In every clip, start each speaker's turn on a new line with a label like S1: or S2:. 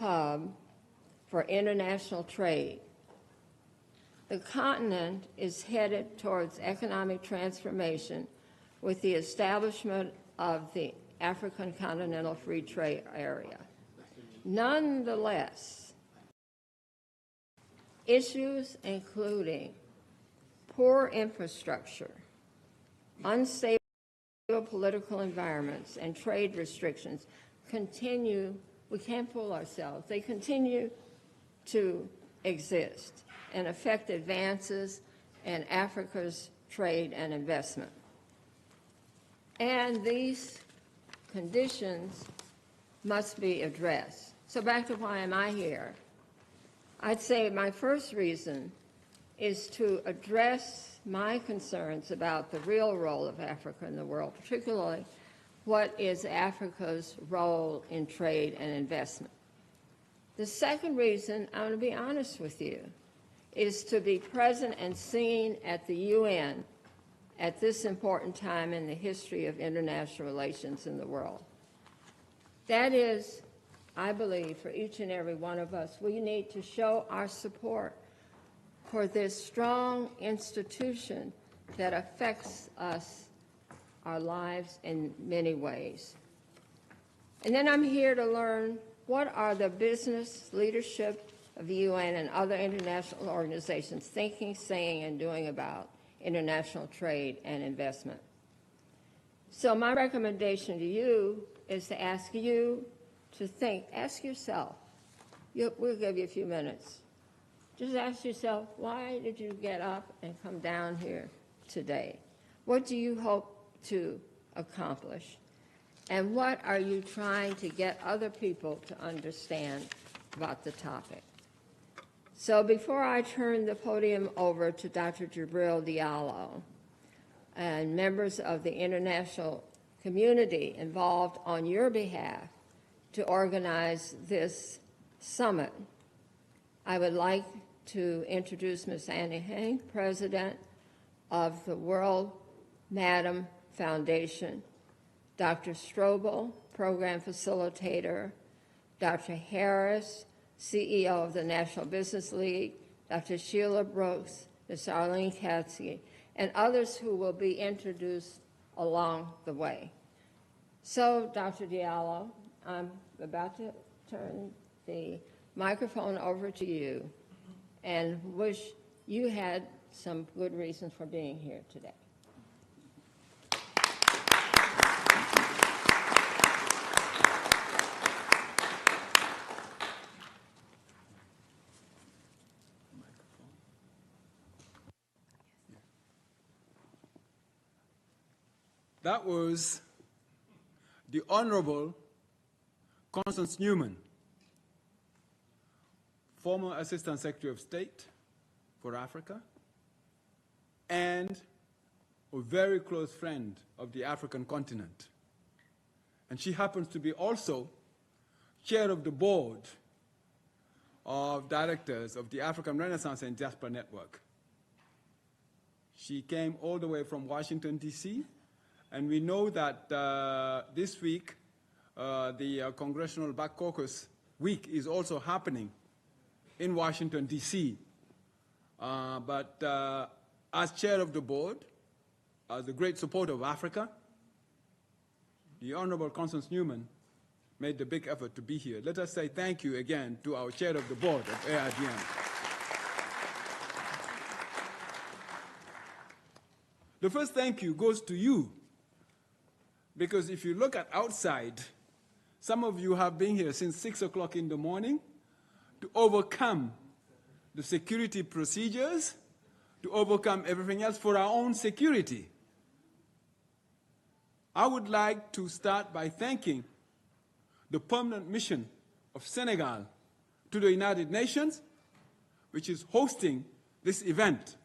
S1: hub for international trade. The continent is headed towards economic transformation with the establishment of the African Continental Free Trade Area. Nonetheless, issues including poor infrastructure, unstable political environments, and trade restrictions continue. We can't fool ourselves. They continue to exist and affect advances in Africa's trade and investment. And these conditions must be addressed. So back to why am I here? I'd say my first reason is to address my concerns about the real role of Africa in the world, particularly what is Africa's role in trade and investment. The second reason, I want to be honest with you, is to be present and seen at the UN at this important time in the history of international relations in the world. That is, I believe, for each and every one of us, we need to show our support for this strong institution that affects us, our lives in many ways. And then I'm here to learn what are the business leadership of the UN and other international organizations thinking, saying, and doing about international trade and investment. So my recommendation to you is to ask you to think, ask yourself, we'll give you a few minutes. Just ask yourself, why did you get up and come down here today? What do you hope to accomplish? And what are you trying to get other people to understand about the topic? So before I turn the podium over to Dr. Jibril Diallo and members of the international community involved on your behalf to organize this summit, I would like to introduce Ms. Annie Heng, President of the World Madam Foundation, Dr. Strobel, Program Facilitator, Dr. Harris, CEO of the National Business League, Dr. Sheila Brooks, Ms. Arlene Katsky, and others who will be introduced along the way. So, Dr. Diallo, I'm about to turn the microphone over to you and wish you had some good reasons for being here today.
S2: That was the Honorable Constance Newman, former Assistant Secretary of State for Africa, and a very close friend of the African continent. And she happens to be also chair of the board of directors of the African Renaissance and Diaspora Network. She came all the way from Washington, D.C., and we know that this week, the Congressional Black Caucus Week is also happening in Washington, D.C. But as chair of the board, as a great supporter of Africa, the Honorable Constance Newman made the big effort to be here. Let us say thank you again to our chair of the board of ARDN. The first thank you goes to you, because if you look at outside, some of you have been here since 6 o'clock in the morning to overcome the security procedures, to overcome everything else for our own security. I would like to start by thanking the permanent mission of Senegal to the United Nations, which is hosting this event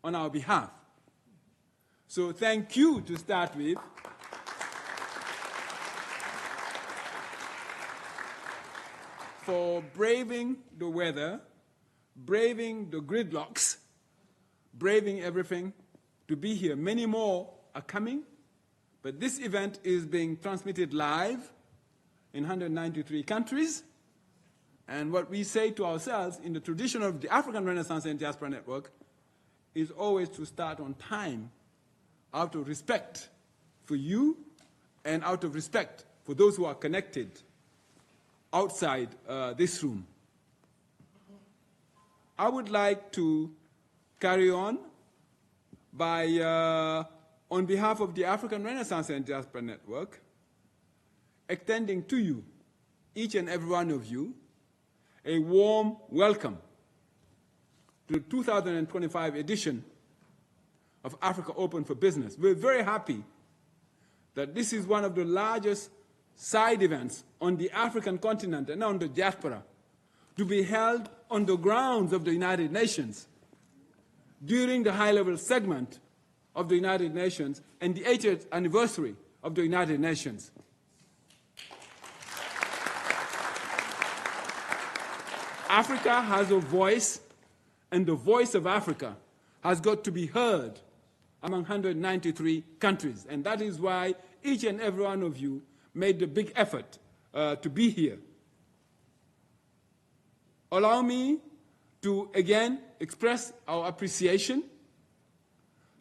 S2: on our behalf. So thank you to start with. For braving the weather, braving the gridlocks, braving everything to be here. Many more are coming, but this event is being transmitted live in 193 countries, And what we say to ourselves in the tradition of the African Renaissance and Diaspora Network is always to start on time out of respect for you and out of respect for those who are connected outside this room. I would like to carry on by, on behalf of the African Renaissance and Diaspora Network, extending to you, each and every one of you, a warm welcome to the 2025 edition of Africa Open for Business. We're very happy that this is one of the largest side events on the African continent and on the diaspora to be held on the grounds of the United Nations during the high-level segment of the United Nations and the 80th anniversary of the United Nations. Africa has a voice, and the voice of Africa has got to be heard among 193 countries. And that is why each and every one of you made the big effort to be here. Allow me to again express our appreciation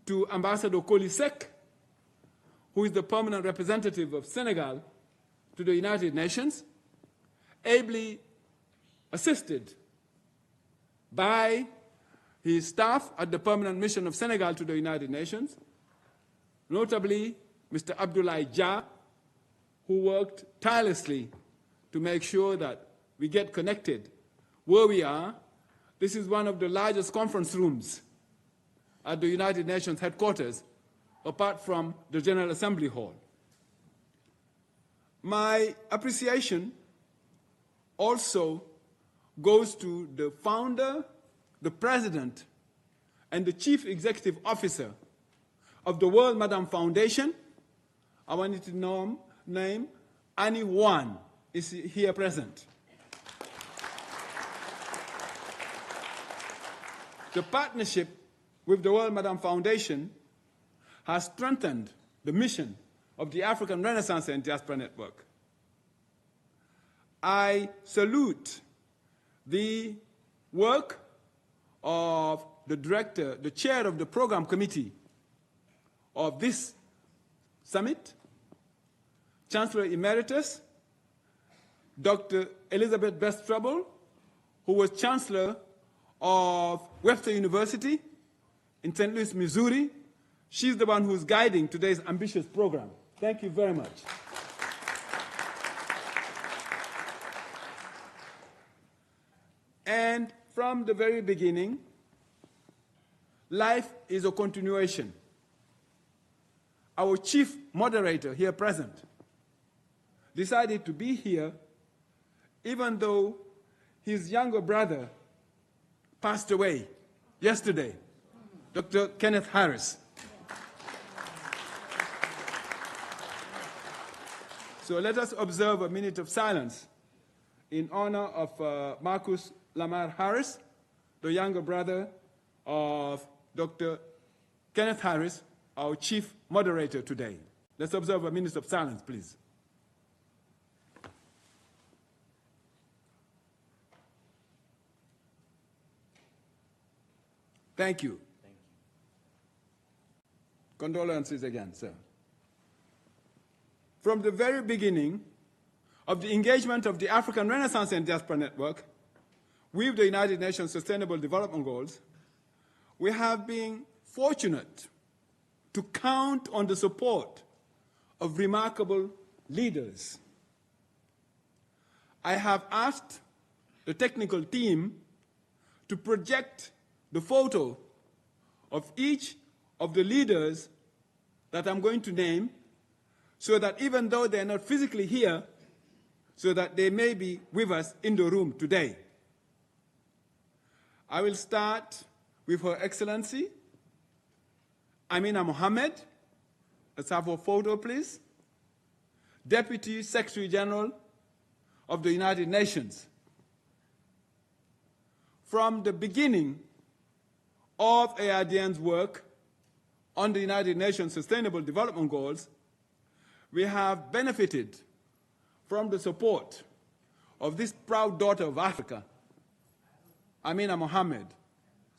S2: to Ambassador Kolisek, who is the permanent representative of Senegal to the United Nations, ably assisted by his staff at the Permanent Mission of Senegal to the United Nations, notably Mr. Abdoulaye Dia, who worked tirelessly to make sure that we get connected where we are. This is one of the largest conference rooms at the United Nations headquarters, apart from the General Assembly Hall. My appreciation also goes to the founder, the president, and the chief executive officer of the World Madam Foundation. I wanted to name Annie Wan is here present. The partnership with the World Madam Foundation has strengthened the mission of the African Renaissance and Diaspora Network. I salute the work of the director, the chair of the program committee of this summit, Chancellor Emeritus, Dr. Elizabeth Best-Trouble, who was Chancellor of Webster University in St. Louis, Missouri. She's the one who's guiding today's ambitious program. Thank you very much. And from the very beginning, life is a continuation. Our chief moderator here present decided to be here even though his younger brother passed away yesterday, Dr. Kenneth Harris. So let us observe a minute of silence in honor of Marcus Lamar Harris, the younger brother of Dr. Kenneth Harris, our chief moderator today. Let's observe a minute of silence, please. Thank you. Thank you. Condolences again, sir. From the very beginning of the engagement of the African Renaissance and Diaspora Network with the United Nations Sustainable Development Goals, we have been fortunate to count on the support of remarkable leaders. I have asked the technical team to project the photo of each of the leaders that I'm going to name, so that even though they're not physically here, so that they may be with us in the room today. I will start with Her Excellency Amina Mohammed. Let's have her photo, please. Deputy Secretary General of the United Nations. From the beginning of ARDN's work on the United Nations Sustainable Development Goals, we have benefited from the support of this proud daughter of Africa, Amina Mohammed.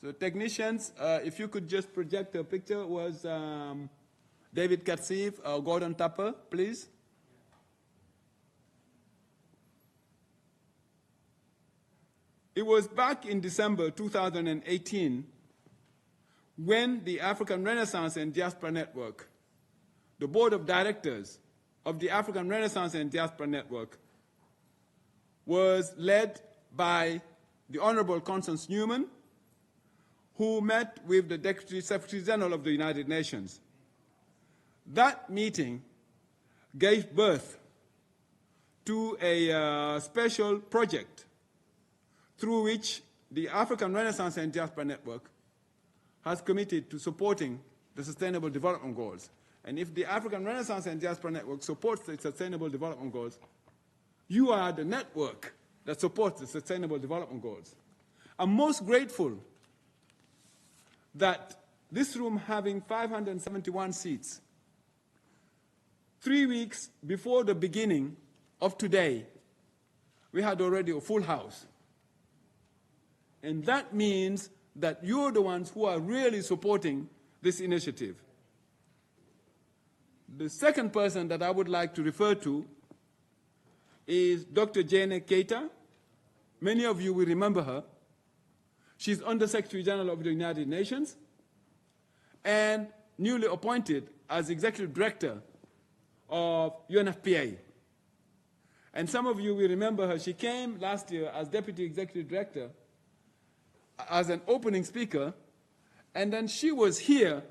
S2: So technicians, if you could just project the picture, was David Katsif, Gordon Tapper, please. It was back in December 2018 when the African Renaissance and Diaspora Network, the board of directors of the African Renaissance and Diaspora Network, was led by the Honorable Constance Newman, who met with the Deputy Secretary General of the United Nations. That meeting gave birth to a special project through which the African Renaissance and Diaspora Network has committed to supporting the Sustainable Development Goals. And if the African Renaissance and Diaspora Network supports the Sustainable Development Goals, you are the network that supports the Sustainable Development Goals. I'm most grateful that this room having 571 seats, 3 weeks before the beginning of today, we had already a full house. And that means that you're the ones who are really supporting this initiative. The second person that I would like to refer to is Dr. Jane Keita. Many of you will remember her. She's Under Secretary General of the United Nations and newly appointed as Executive Director of UNFPA. And some of you will remember her. She came last year as Deputy Executive Director as an opening speaker, and then she was here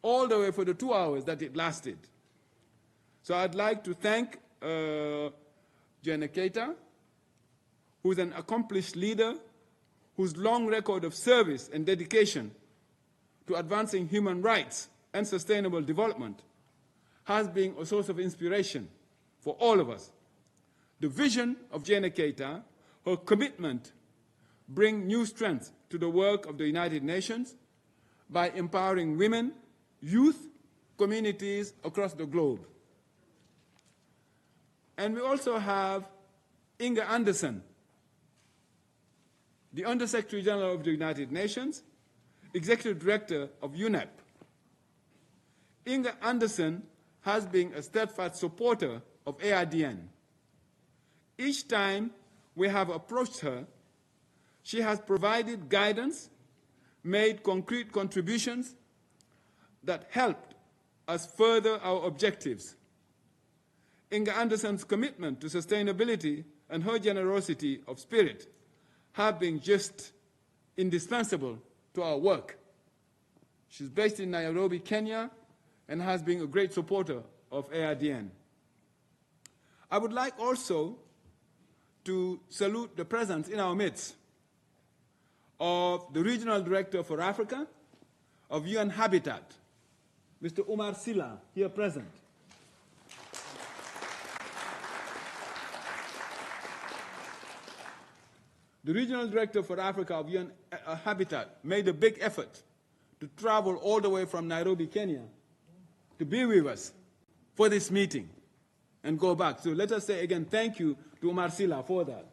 S2: all the way for the 2 hours that it lasted. So I'd like to thank Jane Keita, who's an accomplished leader, whose long record of service and dedication to advancing human rights and sustainable development has been a source of inspiration for all of us. The vision of Jane Keita, her commitment, bring new strength to the work of the United Nations by empowering women, youth, communities across the globe. And we also have Inga Anderson, the Under Secretary General of the United Nations, Executive Director of UNEP. Inga Anderson has been a steadfast supporter of ARDN. Each time we have approached her, she has provided guidance, made concrete contributions that helped us further our objectives. Inga Anderson's commitment to sustainability and her generosity of spirit have been just indispensable to our work. She's based in Nairobi, Kenya, and has been a great supporter of ARDN. I would like also to salute the presence in our midst of the Regional Director for Africa of UN Habitat, Mr. Umar Silla, here present. The Regional Director for Africa of UN Habitat made a big effort to travel all the way from Nairobi, Kenya, to be with us for this meeting and go back. So let us say again thank you to Umar Silla for that.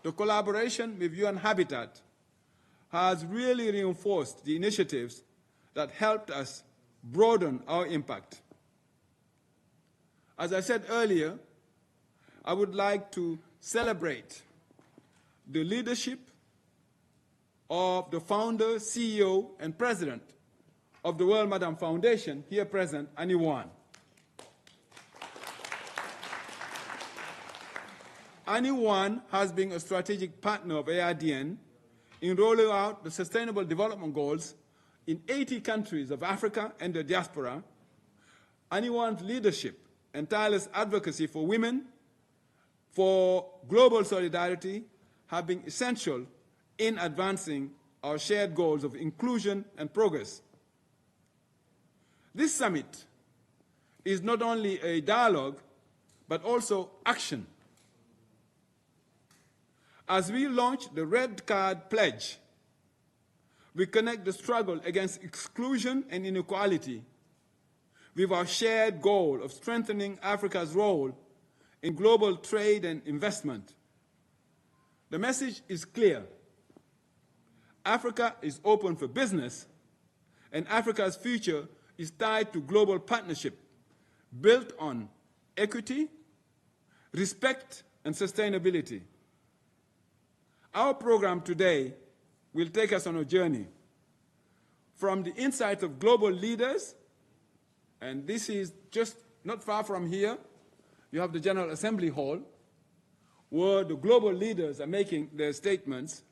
S2: The collaboration with UN Habitat has really reinforced the initiatives that helped us broaden our impact. As I said earlier, I would like to celebrate the leadership of the founder, CEO, and president of the World Madam Foundation, here present, Annie Wan. Annie Wan has been a strategic partner of ARDN in rolling out the Sustainable Development Goals in 80 countries of Africa and the diaspora. Annie Wan's leadership and tireless advocacy for women, for global solidarity, have been essential in advancing our shared goals of inclusion and progress. This summit is not only a dialogue, but also action. As we launch the Red Card Pledge, we connect the struggle against exclusion and inequality with our shared goal of strengthening Africa's role in global trade and investment. The message is clear. Africa is open for business, and Africa's future is tied to global partnership built on equity, respect, and sustainability. Our program today will take us on a journey from the insights of global leaders, and this is just not far from here. You have the General Assembly Hall, where the global leaders are making their statements,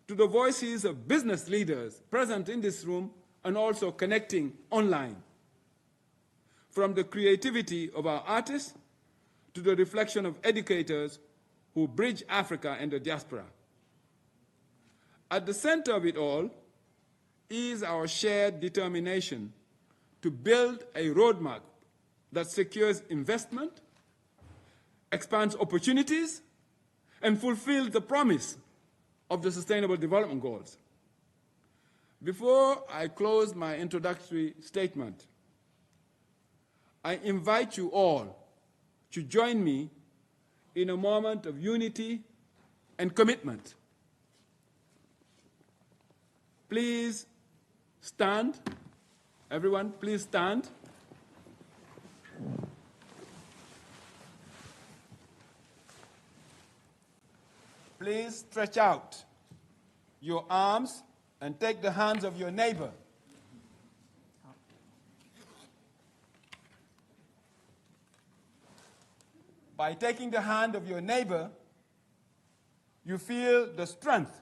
S2: to the voices of business leaders present in this room and also connecting online. From the creativity of our artists to the reflection of educators who bridge Africa and the diaspora. At the center of it all is our shared determination to build a roadmap that secures investment, expands opportunities, and fulfills the promise of the Sustainable Development Goals. Before I close my introductory statement, I invite you all to join me in a moment of unity and commitment. Please stand. Everyone, please stand. Please stretch out your arms and take the hands of your neighbor. By taking the hand of your neighbor, you feel the strength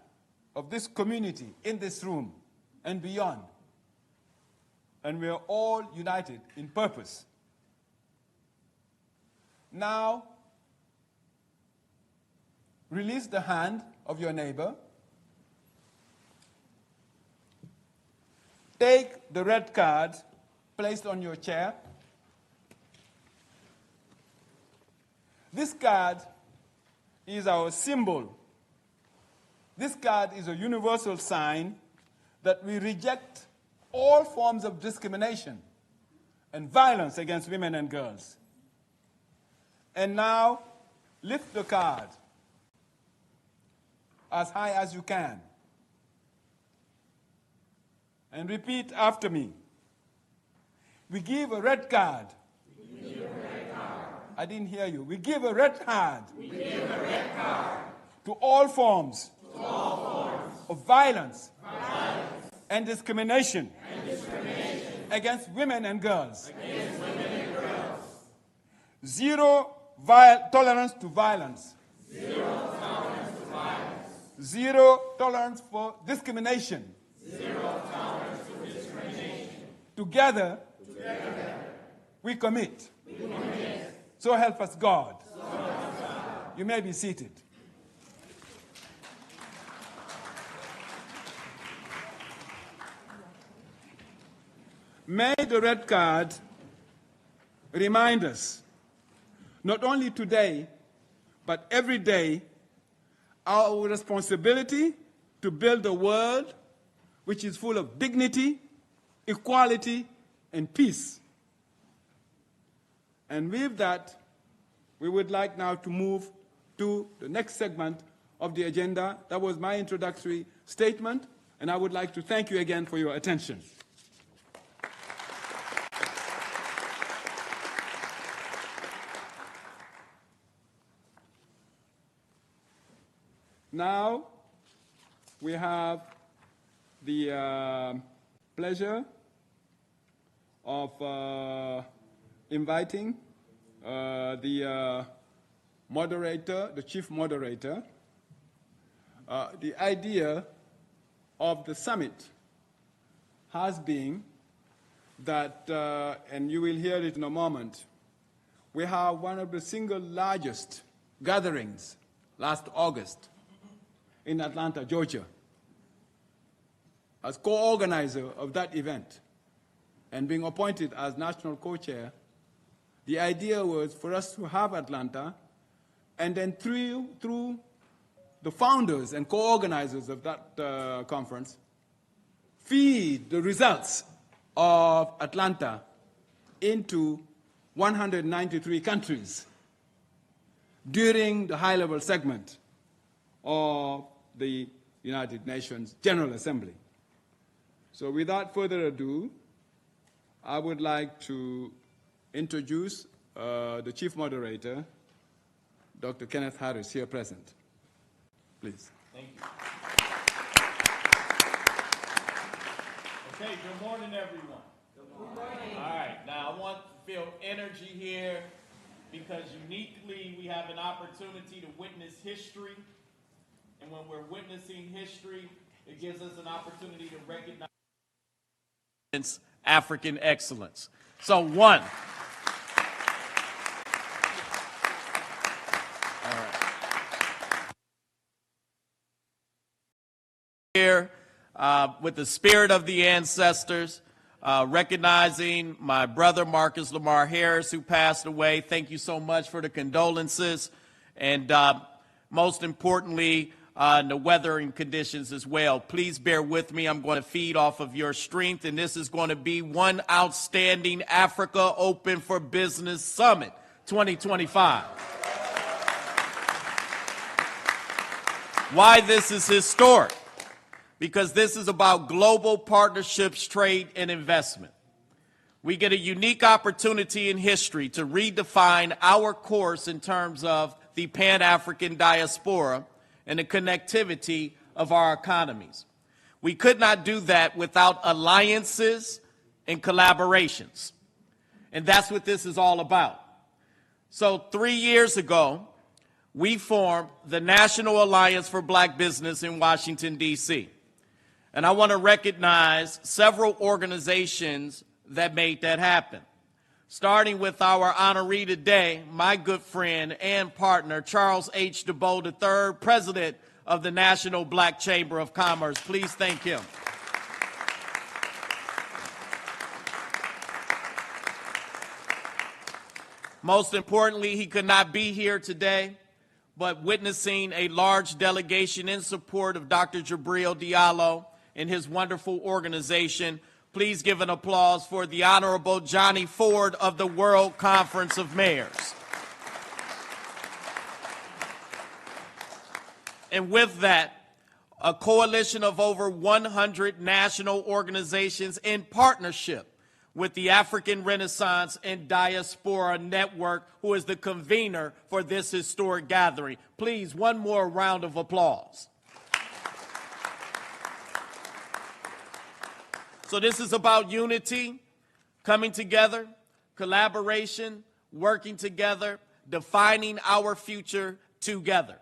S2: of this community in this room and beyond. And we are all united in purpose. Now, release the hand of your neighbor. Take the red card placed on your chair. This card is our symbol. This card is a universal sign that we reject all forms of discrimination and violence against women and girls. And now, lift the card as high as you can. And repeat after me. We give a red card. We give a red card. I didn't hear you. We give a red card. We give a red card. To all forms, of violence, and discrimination, against women and girls. Zero tolerance to violence. Zero tolerance for discrimination. Together, we commit. So help us God. You may be seated. May the red card remind us, not only today, but every day, our responsibility to build a world which is full of dignity, equality, and peace. And with that, we would like now to move to the next segment of the agenda. That was my introductory statement, and I would like to thank you again for your attention. Now, we have the pleasure of inviting the moderator, the chief moderator. The idea of the summit has been that, and you will hear it in a moment, we have one of the single largest gatherings last August in Atlanta, Georgia. As co-organizer of that event and being appointed as national co-chair, the idea was for us to have Atlanta, and then through the founders and co-organizers of that conference, feed the results of Atlanta into 193 countries during the high-level segment of the United Nations General Assembly. So without further ado, I would like to introduce the Chief Moderator, Dr. Kenneth Harris, here present. Please.
S3: Thank you. Okay, good morning, everyone. Good morning. All right, now I want to feel energy here because uniquely we have an opportunity to witness history. And when we're witnessing history, it gives us an opportunity to recognize African excellence. So one. All right. Here with the spirit of the ancestors, recognizing my brother Marcus Lamar Harris, who passed away. Thank you so much for the condolences. And most importantly, the weathering conditions as well. Please bear with me. I'm going to feed off of your strength, and this is going to be one outstanding Africa Open for Business Summit 2025. Why this is historic? Because this is about global partnerships, trade, and investment. We get a unique opportunity in history to redefine our course in terms of the Pan-African diaspora and the connectivity of our economies. We could not do that without alliances and collaborations. And that's what this is all about. So 3 years ago, we formed the National Alliance for Black Business in Washington, D.C. And I want to recognize several organizations that made that happen. Starting with our honoree today, my good friend and partner, Charles H. DeBow III, President of the National Black Chamber of Commerce. Please thank him. Most importantly, he could not be here today, but witnessing a large delegation in support of Dr. Jabril Diallo and his wonderful organization. Please give an applause for the Honorable Johnny Ford of the World Conference of Mayors. And with that, a coalition of over 100 national organizations in partnership with the African Renaissance and Diaspora Network, who is the convener for this historic gathering. Please, one more round of applause. So this is about unity, coming together, collaboration, working together, defining our future together.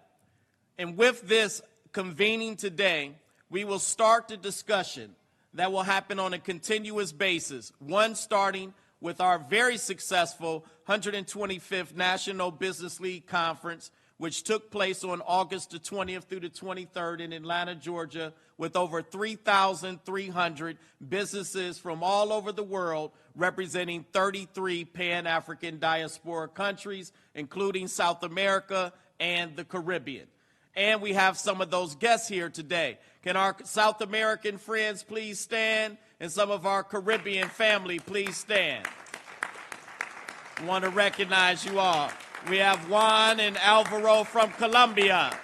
S3: And with this convening today, we will start the discussion that will happen on a continuous basis, one starting with our very successful 125th National Business League Conference, which took place on August the 20th through the 23rd in Atlanta, Georgia, with over 3,300 businesses from all over the world representing 33 Pan-African diaspora countries, including South America and the Caribbean. And we have some of those guests here today. Can our South American friends please stand? And some of our Caribbean family please stand. I want to recognize you all. We have Juan and Alvaro from Colombia.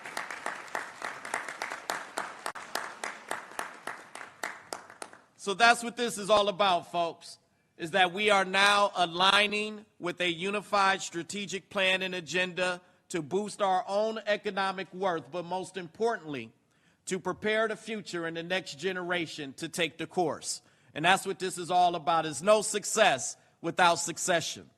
S3: So that's what this is all about, folks, is that we are now aligning with a unified strategic plan and agenda to boost our own economic worth, but most importantly, to prepare the future and the next generation to take the course. And that's what this is all about, is no success without succession.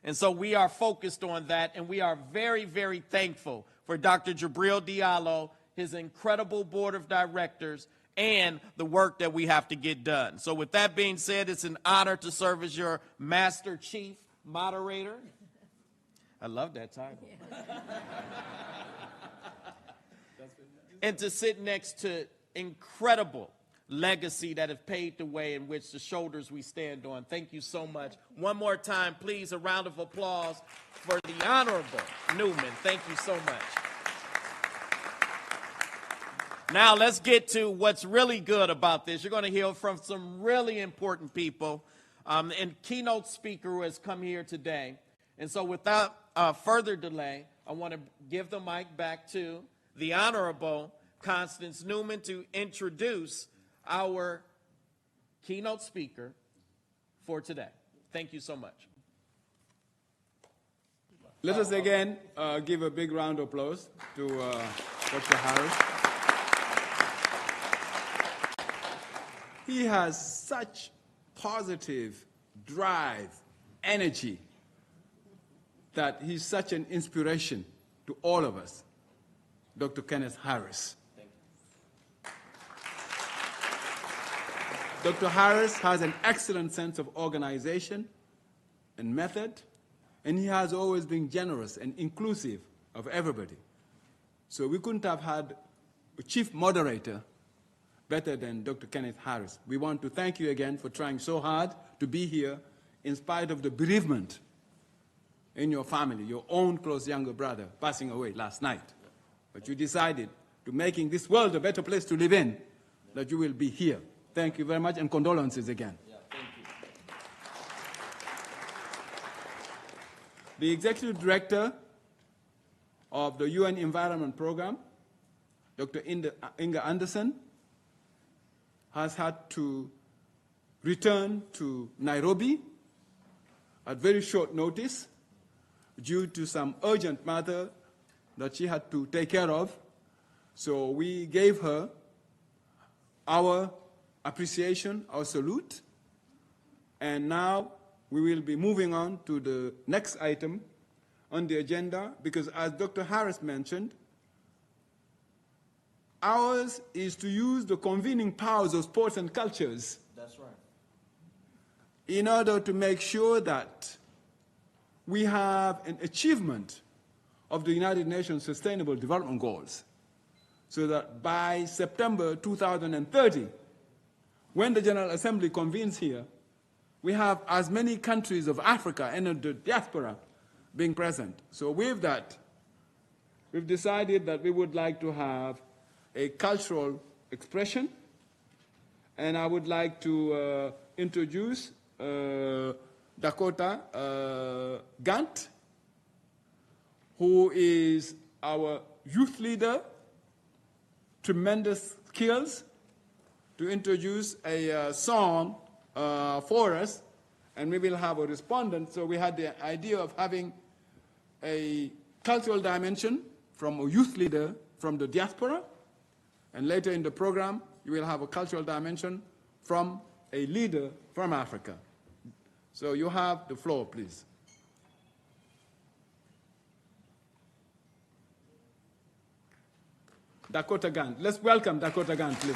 S3: And so we are focused on that, and we are very, very thankful for Dr. Jabril Diallo, his incredible board of directors, and the work that we have to get done. So with that being said, it's an honor to serve as your Master Chief Moderator. I love that title. And to sit next to incredible legacy that have paved the way in which the shoulders we stand on. Thank you so much. One more time, please, a round of applause for the Honorable Newman. Thank you so much. Now let's get to what's really good about this. You're going to hear from some really important people. and keynote speaker who has come here today. And so without further delay, I want to give the mic back to the Honorable Constance Newman to introduce our keynote speaker for today. Thank you so much.
S2: Let us again give a big round of applause to Dr. Harris. He has such positive drive, energy, that he's such an inspiration to all of us. Dr. Kenneth Harris.
S3: Thank
S2: you. Dr. Harris has an excellent sense of organization and method, and he has always been generous and inclusive of everybody. So we couldn't have had a chief moderator better than Dr. Kenneth Harris. We want to thank you again for trying so hard to be here in spite of the bereavement in your family, your own close younger brother passing away last night. But you decided to making this world a better place to live in, that you will be here. Thank you very much, and condolences again.
S3: Yeah, thank you.
S2: The Executive Director of the UN Environment Program, Dr. Inga Anderson, has had to return to Nairobi at very short notice due to some urgent matter that she had to take care of. So we gave her our appreciation, our salute, and now we will be moving on to the next item on the agenda, because as Dr. Harris mentioned, ours is to use the convening powers of sports and cultures.
S3: That's right.
S2: In order to make sure that we have an achievement of the United Nations Sustainable Development Goals, so that by September 2030, when the General Assembly convenes here, we have as many countries of Africa and the diaspora being present. So with that, we've decided that we would like to have a cultural expression, and I would like to introduce Dakota Gant, who is our youth leader, tremendous skills, to introduce a song for us, and we will have a respondent. So we had the idea of having a cultural dimension from a youth leader from the diaspora, and later in the program, you will have a cultural dimension from a leader from Africa. So you have the floor, please. Dakota Gant. Let's welcome Dakota Gant, please.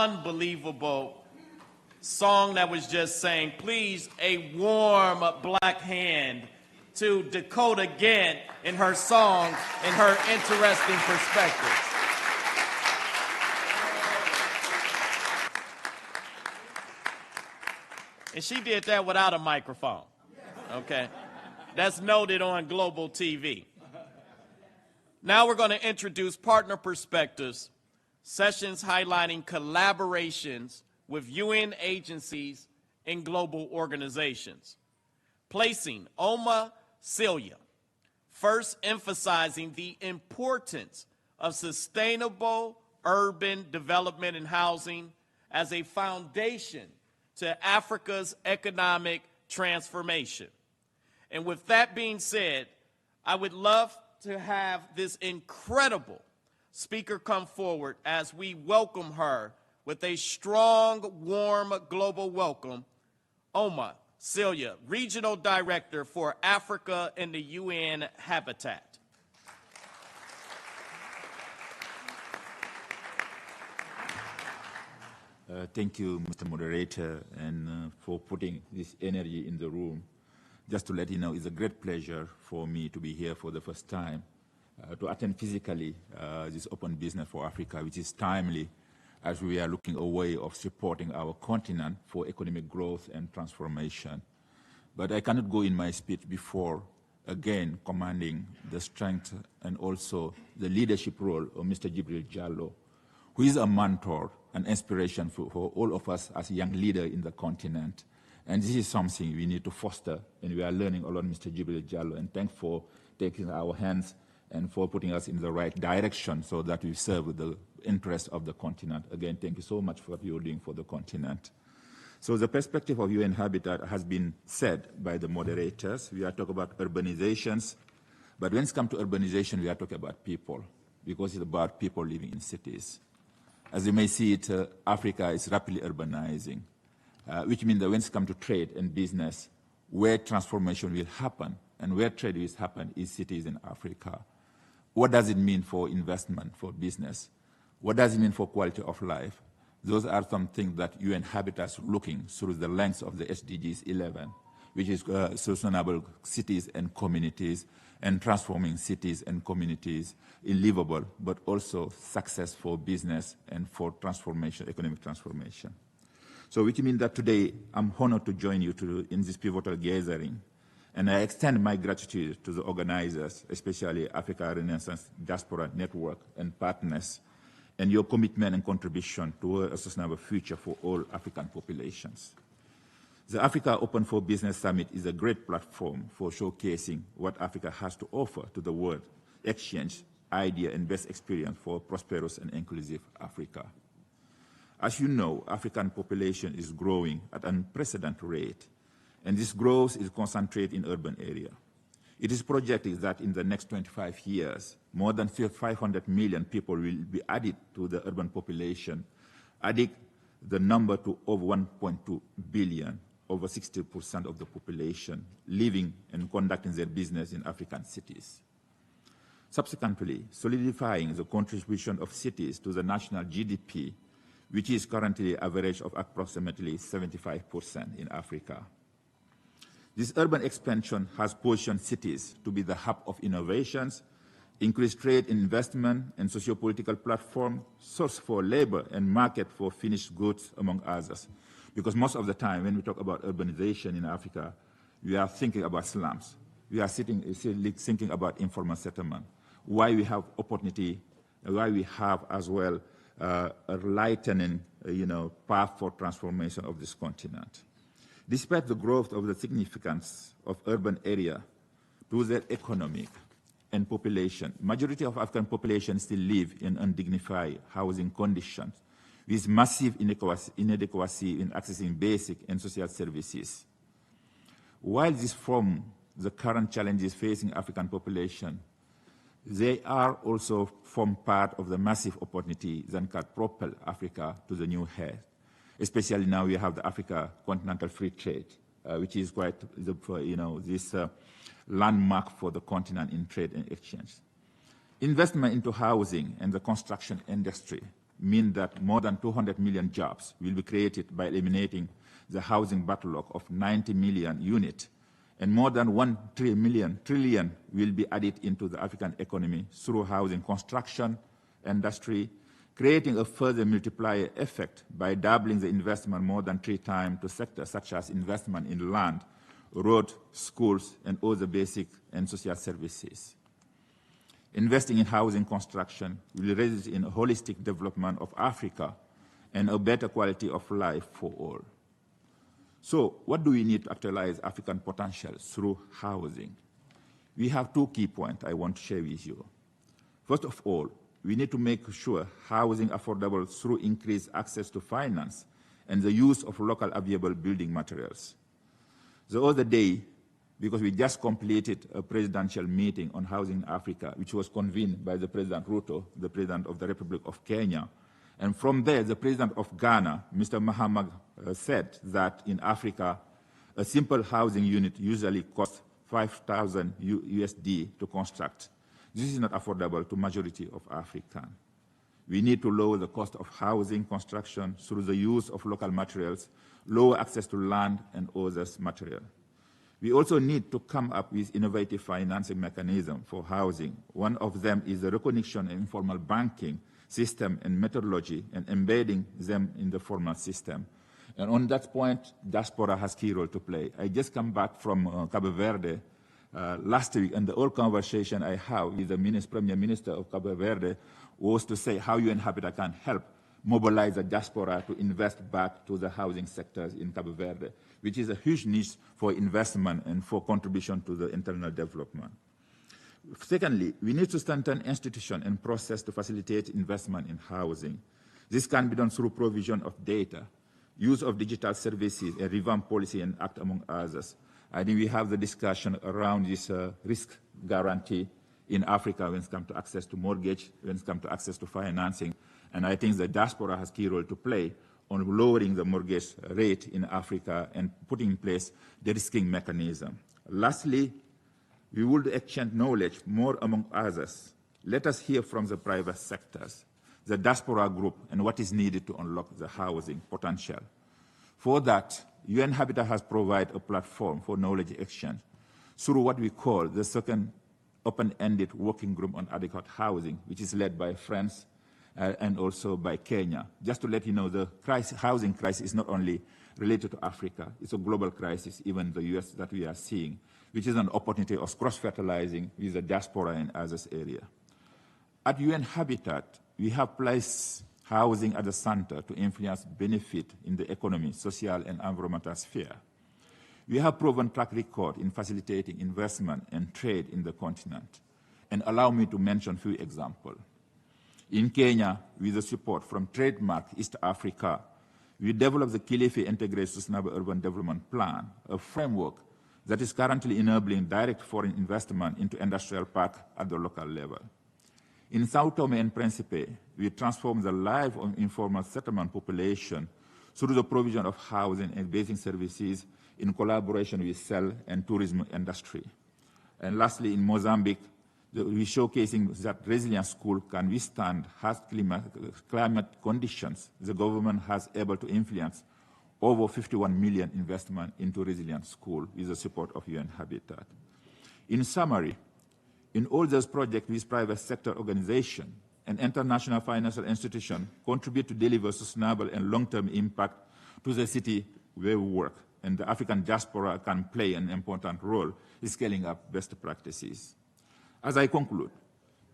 S3: unbelievable song that was just sang. Please, a warm black hand to Dakota Gant in her song and her interesting perspectives. And she did that without a microphone, okay? That's noted on global TV. Now we're going to introduce partner perspectives, sessions highlighting collaborations with UN agencies and global organizations. Placing Oma Celia, first emphasizing the importance of sustainable urban development and housing as a foundation to Africa's economic transformation. And with that being said, I would love to have this incredible speaker come forward as we welcome her with a strong, warm global welcome. Oma Celia, Regional Director for Africa in the UN Habitat.
S4: Thank you, Mr. Moderator, and for putting this energy in the room. Just to let you know, it's a great pleasure for me to be here for the first time, to attend physically this Open Business for Africa, which is timely as we are looking a way of supporting our continent for economic growth and transformation. But I cannot go in my speech before, again, commanding the strength and also the leadership role of Mr. Jibril Jallo, who is a mentor and inspiration for all of us as a young leader in the continent. And this is something we need to foster, and we are learning a lot, Mr. Jibril Jallo, and thanks for taking our hands and for putting us in the right direction so that we serve the interests of the continent. Again, thank you so much for what you're doing for the continent. So the perspective of UN Habitat has been said by the moderators. We are talking about urbanizations, but when it comes to urbanization, we are talking about people, because it's about people living in cities. As you may see it, Africa is rapidly urbanizing, which means that when it comes to trade and business, where transformation will happen and where trade will happen is cities in Africa. What does it mean for investment, for business? What does it mean for quality of life? Those are some things that UN Habitat is looking through the lens of the SDGs 11, which is sustainable cities and communities, and transforming cities and communities in livable, but also success for business and for transformation, economic transformation. So which means that today I'm honored to join you in this pivotal gathering. And I extend my gratitude to the organizers, especially Africa Renaissance Diaspora Network and partners, and your commitment and contribution toward a sustainable future for all African populations. The Africa Open for Business Summit is a great platform for showcasing what Africa has to offer to the world, exchange idea and best experience for prosperous and inclusive Africa. As you know, African population is growing at an unprecedented rate, and this growth is concentrated in urban areas. It is projected that in the next 25 years, more than 500 million people will be added to the urban population, adding the number to over 1.2 billion, over 60% of the population living and conducting their business in African cities. Subsequently, solidifying the contribution of cities to the national GDP, which is currently average of approximately 75% in Africa. This urban expansion has positioned cities to be the hub of innovations, increased trade and investment, and socio-political platform, source for labor and market for finished goods, among others. Because most of the time, when we talk about urbanization in Africa, we are thinking about slums. We are thinking about informal settlement. Why we have opportunity, why we have as well a lightening, path for transformation of this continent. Despite the growth of the significance of urban area to their economic and population, majority of African population still live in undignified housing conditions with massive inadequacy in accessing basic and social services. While this form the current challenges facing African population, they are also form part of the massive opportunity that can propel Africa to the new height. Especially now we have the Africa Continental Free Trade, which is quite this landmark for the continent in trade and exchange. Investment into housing and the construction industry mean that more than 200 million jobs will be created by eliminating the housing backlog of 90 million units, and more than 1 trillion will be added into the African economy through housing construction industry, creating a further multiplier effect by doubling the investment more than 3 times to sectors such as investment in land, road, schools, and other basic and social services. Investing in housing construction will result in a holistic development of Africa and a better quality of life for all. So, what do we need to actualize African potential through housing? We have 2 key points I want to share with you. First of all, we need to make sure housing affordable through increased access to finance and the use of local available building materials. The other day, because we just completed a presidential meeting on housing in Africa, which was convened by the President Ruto, the President of the Republic of Kenya. And from there, the President of Ghana, Mr. Mahama, said that in Africa, a simple housing unit usually costs $5,000 USD to construct. This is not affordable to majority of Africans. We need to lower the cost of housing construction through the use of local materials, lower access to land and others material. We also need to come up with innovative financing mechanisms for housing. One of them is the recognition of informal banking system and methodology and embedding them in the formal system. And on that point, Diaspora has a key role to play. I just come back from Cabo Verde last week, and the whole conversation I have with the Premier Minister of Cabo Verde was to say how UN Habitat can help mobilize the diaspora to invest back to the housing sectors in Cabo Verde, which is a huge need for investment and for contribution to the internal development. Secondly, we need to strengthen institution and process to facilitate investment in housing. This can be done through provision of data, use of digital services, a revamped policy and act, among others. I think we have the discussion around this risk guarantee in Africa when it comes to access to mortgage, when it comes to access to financing. And I think the diaspora has a key role to play on lowering the mortgage rate in Africa and putting in place the risking mechanism. Lastly, we would exchange knowledge more among others. Let us hear from the private sectors, the diaspora group, and what is needed to unlock the housing potential. For that, UN Habitat has provided a platform for knowledge exchange through what we call the second open-ended working group on adequate housing, which is led by France and also by Kenya. Just to let you know, the housing crisis is not only related to Africa, it's a global crisis, even the US that we are seeing, which is an opportunity of cross-fertilizing with the diaspora and others area. At UN Habitat, we have placed housing at the center to influence benefit in the economy, social and environmental sphere. We have proven track record in facilitating investment and trade in the continent. And allow me to mention a few examples. In Kenya, with the support from Trademark East Africa, we developed the Kilifi Integrated Sustainable Urban Development Plan, a framework that is currently enabling direct foreign investment into industrial park at the local level. In Sao Tome and Principe, we transformed the life of informal settlement population through the provision of housing and basic services in collaboration with cell and tourism industry. And lastly, in Mozambique, we're showcasing that resilient school can withstand harsh climate conditions. The government has able to influence over 51 million investment into resilient school with the support of UN Habitat. In summary, in all those projects with private sector organization and international financial institutions contribute to deliver sustainable and long-term impact to the city where we work, and the African diaspora can play an important role in scaling up best practices. As I conclude,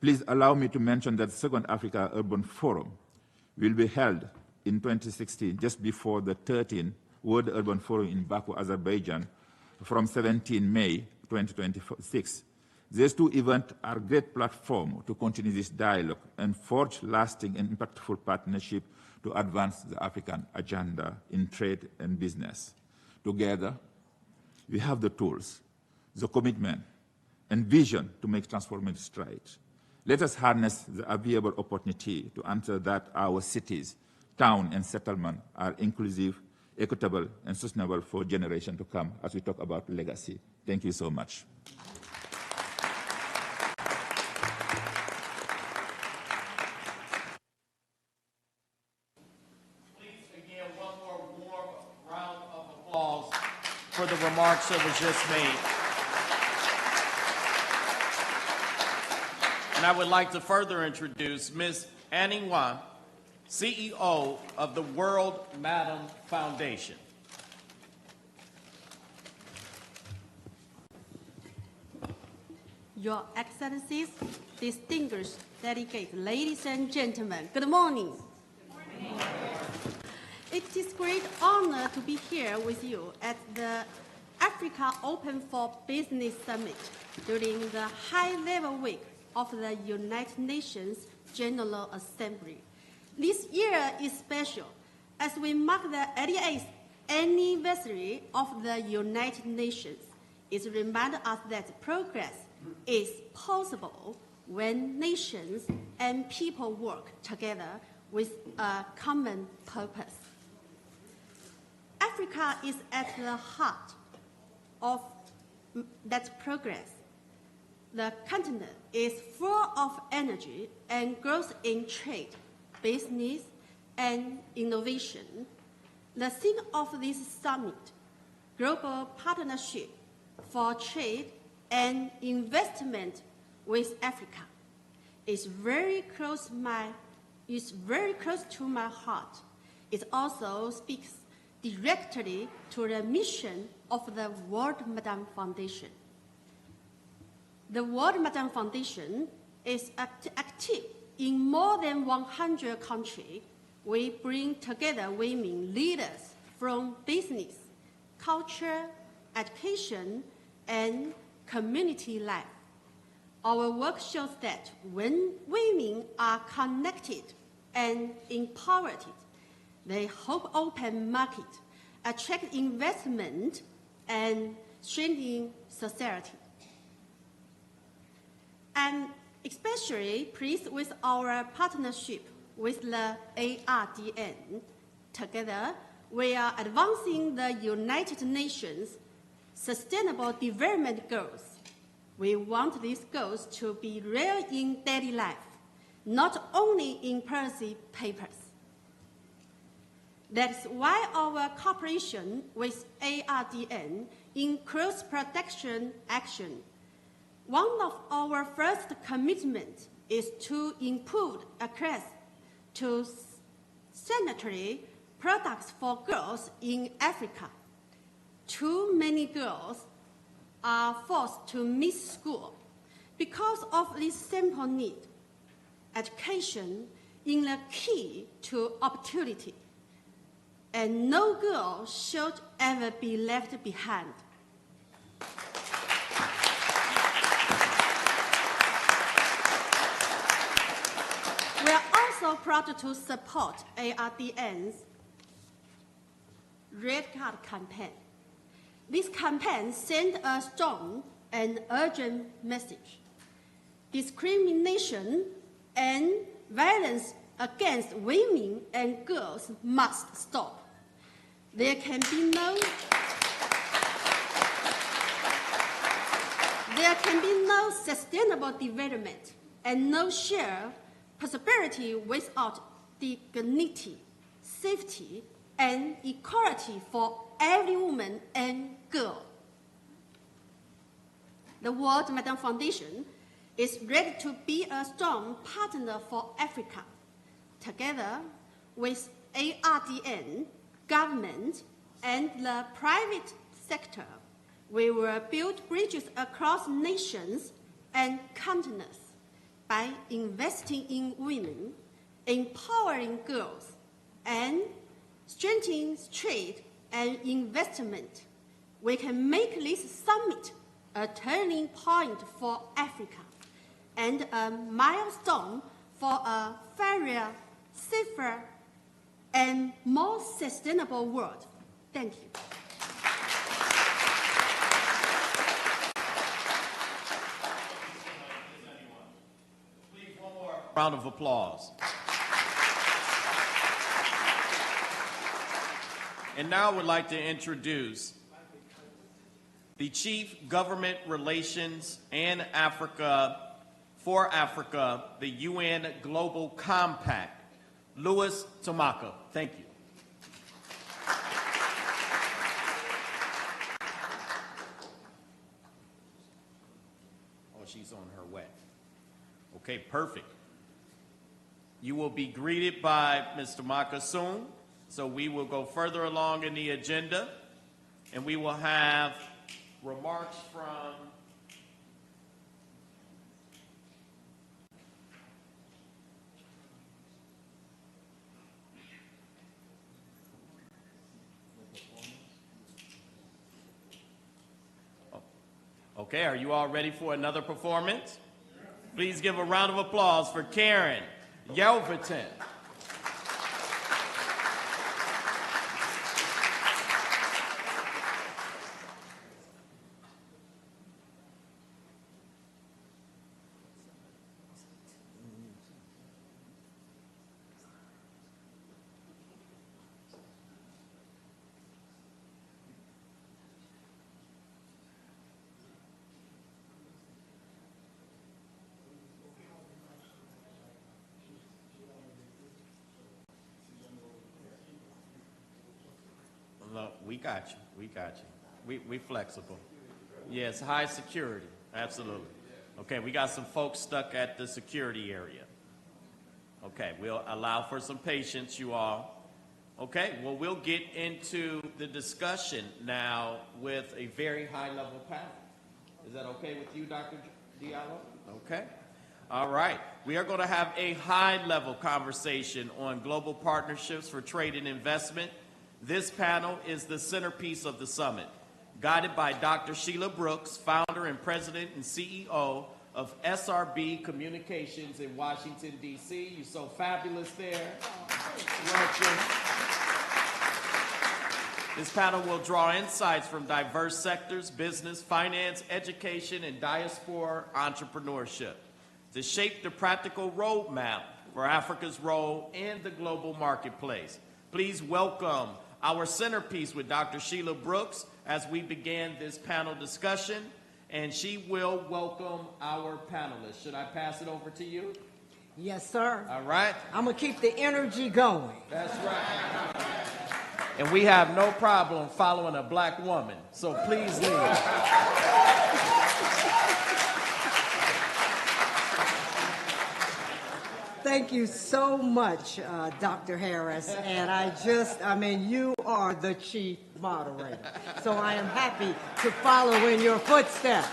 S4: please allow me to mention that the Second Africa Urban Forum will be held in 2016, just before the 13th World Urban Forum in Baku, Azerbaijan, from 17 May 2026. These 2 events are a great platform to continue this dialogue and forge lasting and impactful partnership to advance the African agenda in trade and business. Together, we have the tools, the commitment, and vision to make transformative strides. Let us harness the available opportunity to ensure that our cities, towns, and settlements are inclusive, equitable, and sustainable for generations to come as we talk about legacy. Thank you so much.
S3: for the remarks that was just made. And I would like to further introduce Ms. Annie Wan, CEO of the World Madam Foundation.
S5: Your Excellencies, distinguished delegates, ladies and gentlemen, good morning. Good morning. It is a great honor to be here with you at the Africa Open for Business Summit during the high-level week of the United Nations General Assembly. This year is special as we mark the 88th anniversary of the United Nations. It reminds us that progress is possible when nations and people work together with a common purpose. Africa is at the heart of that progress. The continent is full of energy and growth in trade, business, and innovation. The theme of this summit, Global Partnership for Trade and Investment with Africa, is very close to my heart. It also speaks directly to the mission of the World Madam Foundation. The World Madam Foundation is active in more than 100 countries. We bring together women leaders from business, culture, education, and community life. Our work shows that when women are connected and empowered, they help open market, attract investment, and strengthen society. I'm especially pleased with our partnership with the ARDN. Together, we are advancing the United Nations Sustainable Development Goals. We want these goals to be real in daily life, not only in policy papers. That's why our cooperation with ARDN includes protection action. One of our first commitments is to improve access to sanitary products for girls in Africa. Too many girls are forced to miss school because of this simple need. Education is the key to opportunity, and no girl should ever be left behind. We are also proud to support ARDN's Red Card campaign. This campaign sends a strong and urgent message. Discrimination and violence against women and girls must stop. There can be no sustainable development and no shared prosperity without dignity, safety, and equality for every woman and girl. The World Madam Foundation is ready to be a strong partner for Africa. Together with ARDN, government, and the private sector, we will build bridges across nations and continents by investing in women, empowering girls, and strengthening trade and investment. We can make this summit a turning point for Africa and a milestone for a fairer, safer, and more sustainable world. Thank you.
S3: Please, one more round of applause. And now I would like to introduce the Chief Government Relations and Africa for Africa, the UN Global Compact, Louis Tomaka. Thank you. she's on her way. Okay, perfect. You will be greeted by Mr. Maka soon. So we will go further along in the agenda, and we will have remarks from Okay, are you all ready for another performance? Please give a round of applause for Karen Yelverton. Look, we got you. We got you. We flexible. Yes, high security. Absolutely. Okay, we got some folks stuck at the security area. Okay, we'll allow for some patience, you all. Okay, well, we'll get into the discussion now with a very high-level panel. Is that okay with you, Dr. Diallo? Okay. All right. We are going to have a high-level conversation on global partnerships for trade and investment. This panel is the centerpiece of the summit, guided by Dr. Sheila Brooks, founder and president and CEO of SRB Communications in Washington, D.C. You're so fabulous there. Welcome. This panel will draw insights from diverse sectors, business, finance, education, and diaspora entrepreneurship to shape the practical roadmap for Africa's role in the global marketplace. Please welcome our centerpiece with Dr. Sheila Brooks as we begin this panel discussion, and she will welcome our panelists. Should I pass it over to you?
S6: Yes, sir.
S3: All right.
S6: I'm going to keep the energy going.
S3: That's right. And we have no problem following a black woman, so please lead.
S6: Thank you so much, Dr. Harris. And you are the chief moderator. So I am happy to follow in your footsteps.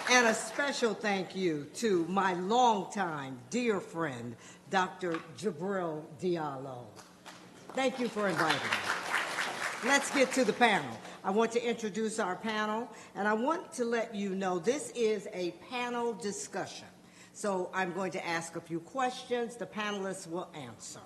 S6: And a special thank you to my longtime dear friend, Dr. Jibril Diallo. Thank you for inviting me. Let's get to the panel. I want to introduce our panel, and I want to let you know this is a panel discussion. So I'm going to ask a few questions. The panelists will answer,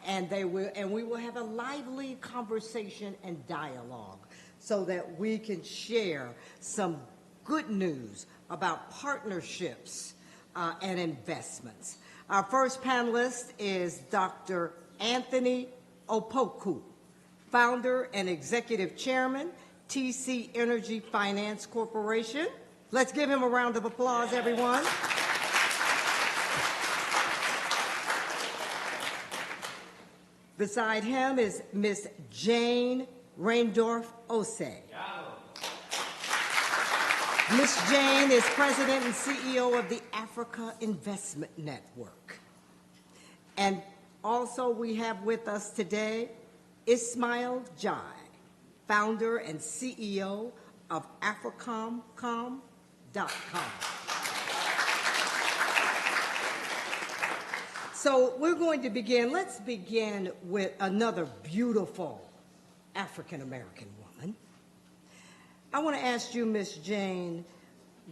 S6: and we will have a lively conversation and dialogue so that we can share some good news about partnerships and investments. Our first panelist is Dr. Anthony Opoku, founder and executive chairman, TC Energy Finance Corporation. Let's give him a round of applause, everyone. Beside him is Miss Jane Reindorf-Osei. Miss Jane is president and CEO of the Africa Investment Network. And also we have with us today Ismail Jai, founder and CEO of Africom.com. So we're going to begin. Let's begin with another beautiful African-American woman. I want to ask you, Miss Jane,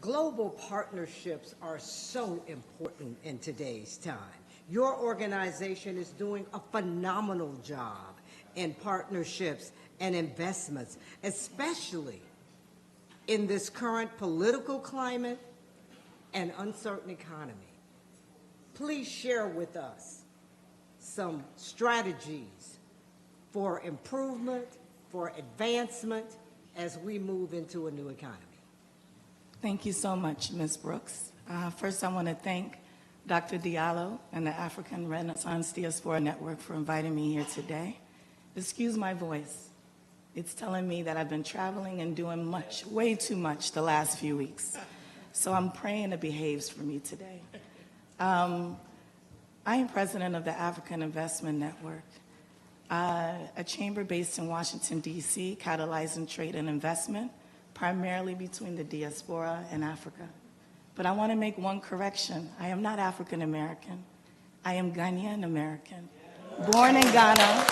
S6: global partnerships are so important in today's time. Your organization is doing a phenomenal job in partnerships and investments, especially in this current political climate and uncertain economy. Please share with us some strategies for improvement, for advancement as we move into a new economy.
S7: Thank you so much, Ms. Brooks. First, I want to thank Dr. Diallo and the African Renaissance Diaspora Network for inviting me here today. Excuse my voice. It's telling me that I've been traveling and doing much, way too much the last few weeks. So I'm praying it behaves for me today. I am president of the African Investment Network, a chamber based in Washington, D.C., catalyzing trade and investment, primarily between the Diaspora and Africa. But I want to make one correction. I am not African American. I am Ghanaian American, born in Ghana.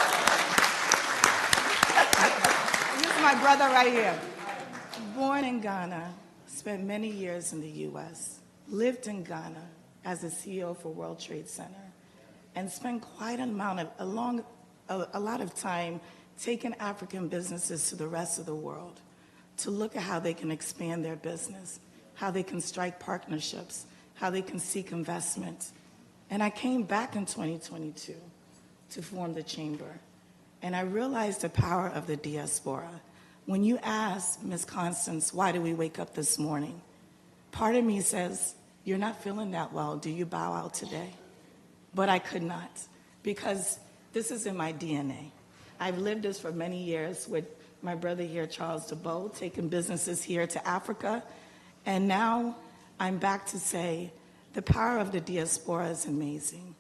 S7: This is my brother right here. Born in Ghana, spent many years in the U.S., lived in Ghana as a CEO for World Trade Center, and spent quite a lot of time taking African businesses to the rest of the world to look at how they can expand their business, how they can strike partnerships, how they can seek investment. And I came back in 2022 to form the chamber, and I realized the power of the diaspora. When you ask Ms. Constance, why did we wake up this morning? Part of me says, you're not feeling that well, do you bow out today? But I could not, because this is in my DNA. I've lived this for many years with my brother here, Charles DeBow, taking businesses here to Africa. And now I'm back to say the power of the diaspora is amazing.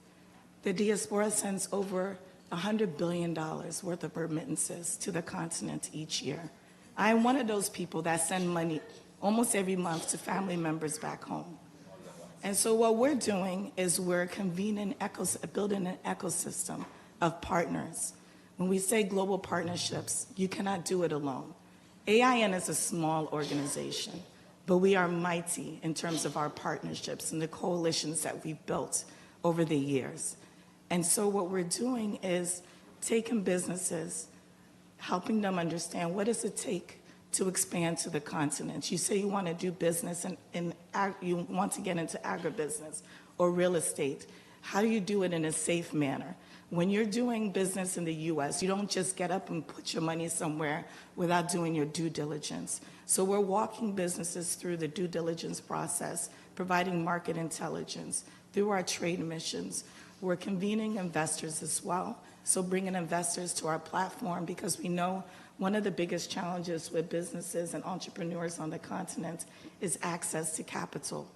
S7: The diaspora sends over $100 billion worth of remittances to the continent each year. I am one of those people that send money almost every month to family members back home. And so what we're doing is we're building an ecosystem of partners. When we say global partnerships, you cannot do it alone. AIN is a small organization, but we are mighty in terms of our partnerships and the coalitions that we've built over the years. And so what we're doing is taking businesses, helping them understand what does it take to expand to the continent. You say you want to do business and you want to get into agribusiness or real estate. How do you do it in a safe manner? When you're doing business in the U.S., you don't just get up and put your money somewhere without doing your due diligence. So we're walking businesses through the due diligence process, providing market intelligence through our trade missions. We're convening investors as well, so bringing investors to our platform, because we know one of the biggest challenges with businesses and entrepreneurs on the continent is access to capital.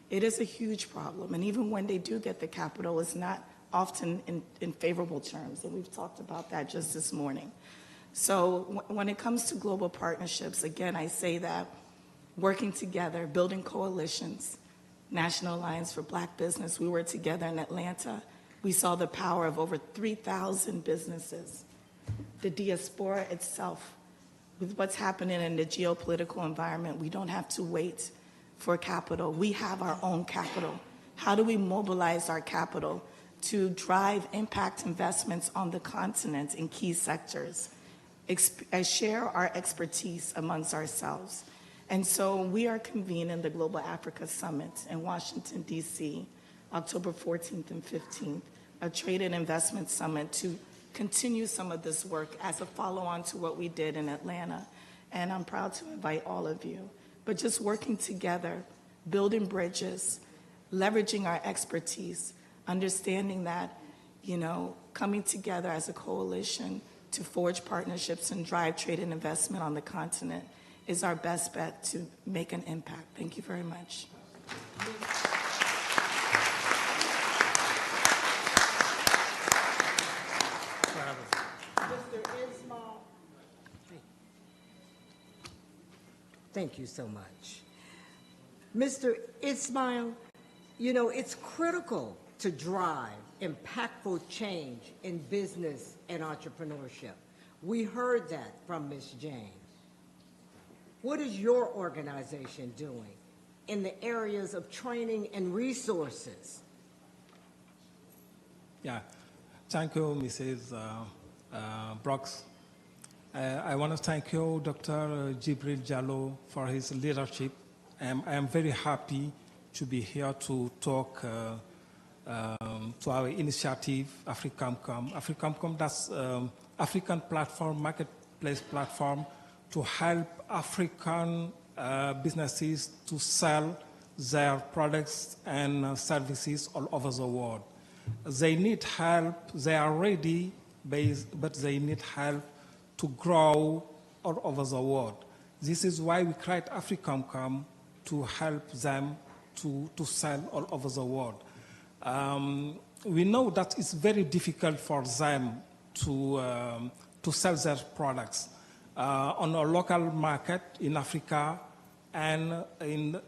S7: It is a huge problem, and even when they do get the capital, it's not often in favorable terms, and we've talked about that just this morning. So when it comes to global partnerships, again, I say that working together, building coalitions, National Alliance for Black Business, we were together in Atlanta. We saw the power of over 3,000 businesses. The diaspora itself, with what's happening in the geopolitical environment, we don't have to wait for capital. We have our own capital. How do we mobilize our capital to drive impact investments on the continent in key sectors, share our expertise amongst ourselves? And so we are convening the Global Africa Summit in Washington, D.C., October 14th and 15th, a trade and investment summit to continue some of this work as a follow-on to what we did in Atlanta. And I'm proud to invite all of you. But just working together, building bridges, leveraging our expertise, understanding that, coming together as a coalition to forge partnerships and drive trade and investment on the continent is our best bet to make an impact. Thank you very much.
S6: Thank you so much. Mr. Ismail, it's critical to drive impactful change in business and entrepreneurship. We heard that from Ms. James. What is your organization doing in the areas of training and resources?
S8: Yeah, thank you, Mrs. Brooks. I want to thank you, Dr. Jibril Jallo, for his leadership. I am very happy to be here to talk to our initiative, AfriCamCom. AfriCamCom, that's African platform, marketplace platform to help African businesses to sell their products and services all over the world. They need help. They are ready, but they need help to grow all over the world. This is why we create AfriComCom to help them to sell all over the world. We know that it's very difficult for them to sell their products on a local market in Africa and in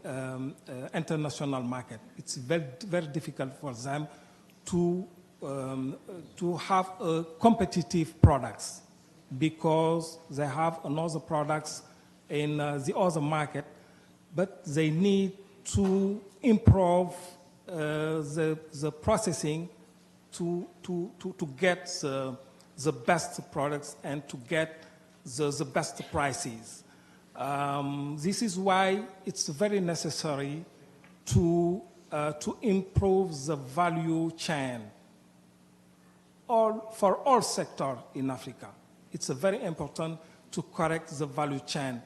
S8: international market. It's very, very difficult for them to have competitive products because they have another products in the other market, but they need to improve the processing to get the best products and to get the best prices. This is why it's very necessary to improve the value chain for all sectors in Africa. It's very important to correct the value chain.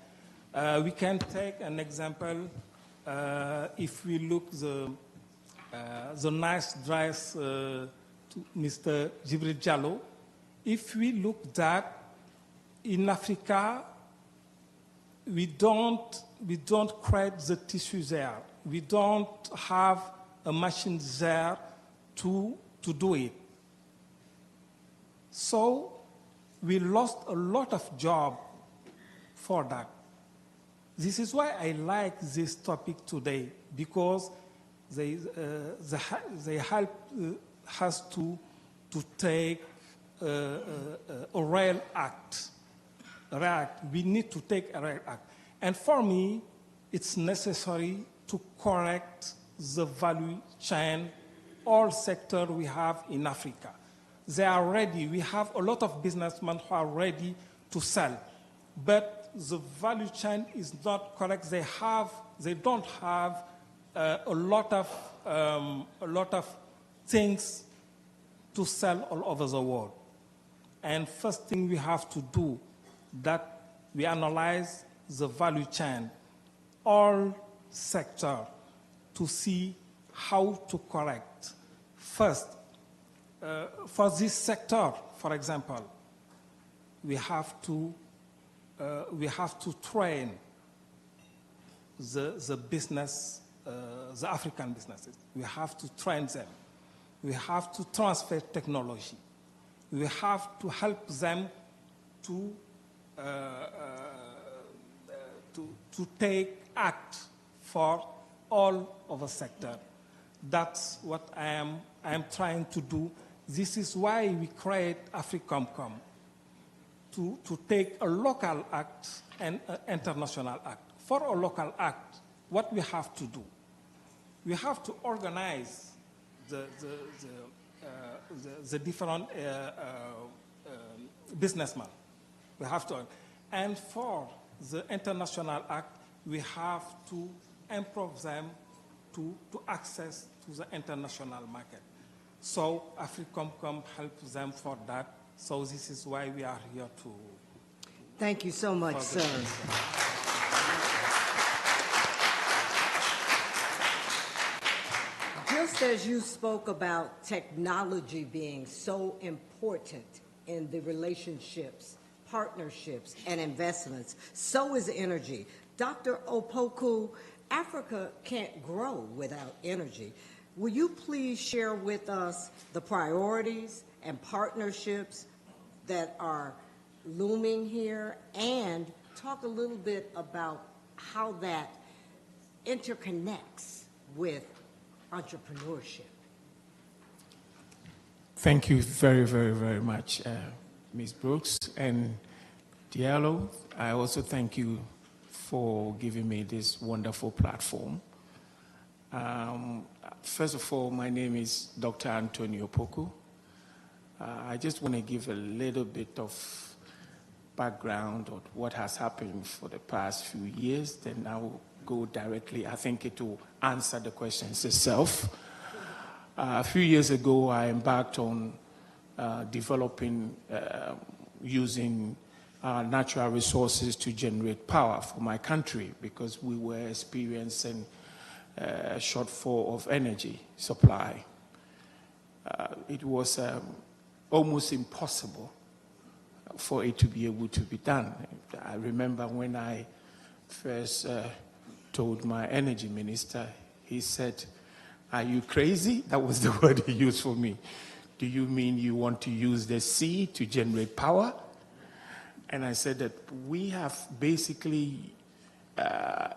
S8: We can take an example. If we look the nice dress to Mr. Jibril Jallo, if we look that in Africa, we don't create the tissue there. We don't have a machine there to do it. So we lost a lot of job for that. This is why I like this topic today, because they help us to take a real act. We need to take a real act. And for me, it's necessary to correct the value chain, all sectors we have in Africa. They are ready. We have a lot of businessmen who are ready to sell. But the value chain is not correct. They don't have a lot of things to sell all over the world. And first thing we have to do, that we analyze the value chain, all sector, to see how to correct. First, for this sector, for example, we have to train the business, the African businesses. We have to train them. We have to transfer technology. We have to help them to take act for all of the sector. That's what I am trying to do. This is why we create AfriComCom, to take a local act and an international act. For a local act, what we have to do? We have to organize the different businessmen. We have to, and for the international act, we have to improve them to access to the international market. So AfriComCom helps them for that. So this is why we are here to.
S6: Thank you so much, sir. Just as you spoke about technology being so important in the relationships, partnerships, and investments, so is energy. Dr. Opoku, Africa can't grow without energy. Will you please share with us the priorities and partnerships that are looming here, and talk a little bit about how that interconnects with entrepreneurship?
S9: Thank you very, very, very much, Ms. Brooks and Diallo. I also thank you for giving me this wonderful platform. First of all, my name is Dr. Antonio Opoku. I just want to give a little bit of background on what has happened for the past few years, then I will go directly. I think it will answer the questions itself. A few years ago, I embarked on developing, using natural resources to generate power for my country, because we were experiencing a shortfall of energy supply. It was almost impossible for it to be able to be done. I remember when I first told my energy minister, he said, "Are you crazy?" That was the word he used for me. "Do you mean you want to use the sea to generate power?" And I said that we have basically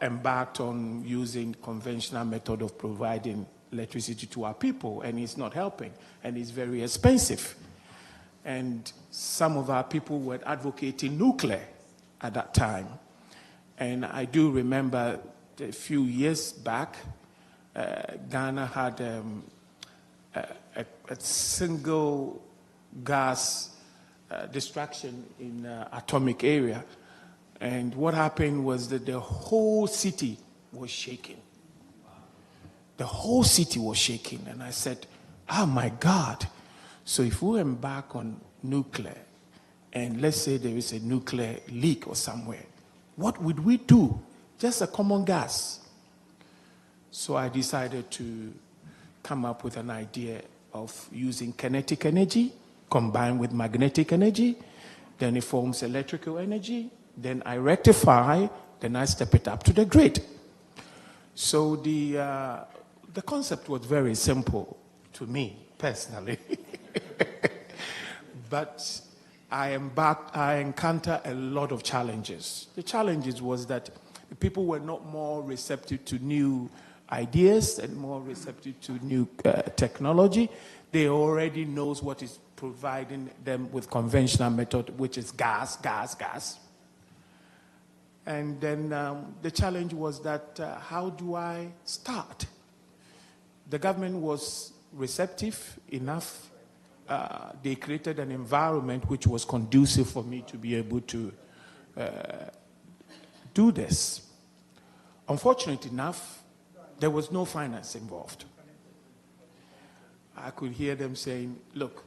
S9: embarked on using conventional method of providing electricity to our people, and it's not helping, and it's very expensive. And some of our people were advocating nuclear at that time. And I do remember a few years back, Ghana had a single gas destruction in atomic area. And what happened was that the whole city was shaking. The whole city was shaking. And I said, oh my God. So if we embark on nuclear, and let's say there is a nuclear leak or somewhere, what would we do? Just a common gas. So I decided to come up with an idea of using kinetic energy combined with magnetic energy. Then it forms electrical energy. Then I rectify, then I step it up to the grid. So the concept was very simple to me, personally. But I encountered a lot of challenges. The challenges was that the people were not more receptive to new ideas and more receptive to new technology. They already knows what is providing them with conventional method, which is gas. And then the challenge was that how do I start? The government was receptive enough. They created an environment which was conducive for me to be able to do this. Unfortunately enough, there was no finance involved. I could hear them saying, look,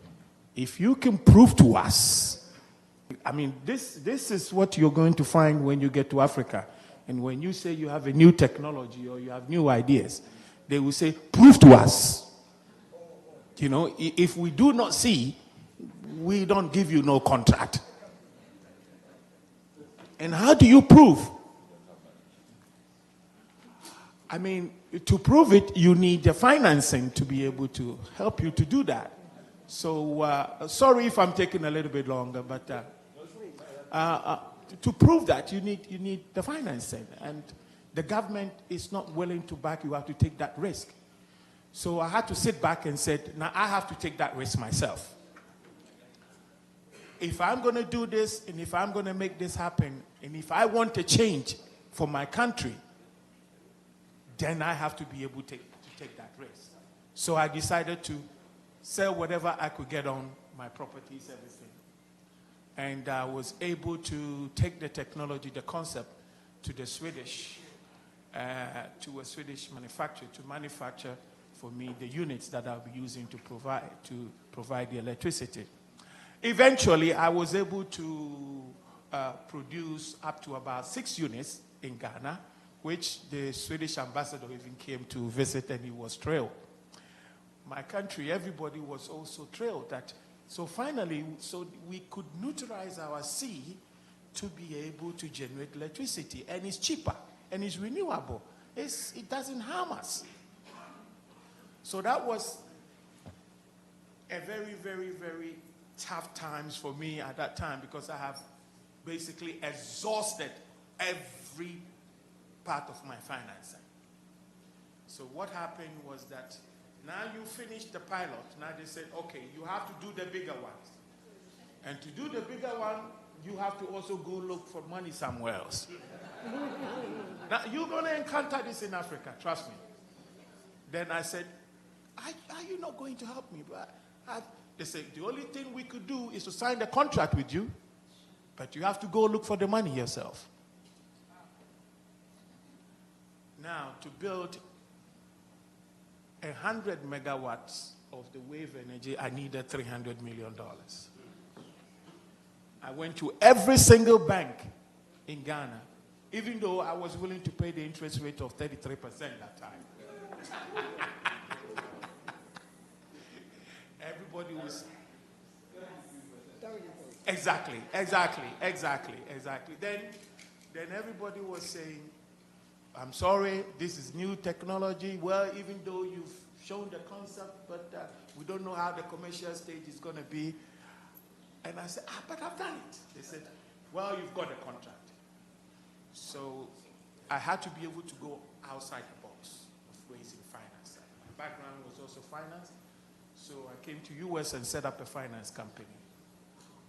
S9: if you can prove to us, I mean, this is what you're going to find when you get to Africa. And when you say you have a new technology or you have new ideas, they will say, prove to us. You know, if we do not see, we don't give you no contract. And how do you prove? I mean, to prove it, you need the financing to be able to help you to do that. So, sorry if I'm taking a little bit longer, but to prove that, you need the financing. And the government is not willing to back you. You have to take that risk. So I had to sit back and said, now I have to take that risk myself. If I'm going to do this, and if I'm going to make this happen, and if I want a change for my country, then I have to be able to take that risk. So I decided to sell whatever I could get on my properties, everything. And I was able to take the technology, the concept, to the Swedish, to a Swedish manufacturer to manufacture for me the units that I'll be using to provide the electricity. Eventually, I was able to produce up to about 6 units in Ghana, which the Swedish ambassador even came to visit, and he was thrilled. My country, everybody was also thrilled that, so finally, so we could neutralize our sea to be able to generate electricity, and it's cheaper, and it's renewable. It doesn't harm us. So that was a very, very, very tough times for me at that time, because I have basically exhausted every part of my financing. So what happened was that now you finished the pilot. Now they said, okay, you have to do the bigger ones. And to do the bigger one, you have to also go look for money somewhere else. Now you're going to encounter this in Africa, trust me. Then I said, are you not going to help me? They said, the only thing we could do is to sign the contract with you, but you have to go look for the money yourself. Now, to build 100 megawatts of the wave energy, I needed $300 million. I went to every single bank in Ghana, even though I was willing to pay the interest rate of 33% that time. Everybody was Exactly. Then everybody was saying, I'm sorry, this is new technology. Well, even though you've shown the concept, but we don't know how the commercial stage is going to be. And I said, but I've done it. They said, well, you've got a contract. So I had to be able to go outside the box of raising finance. My background was also finance. So I came to US and set up a finance company.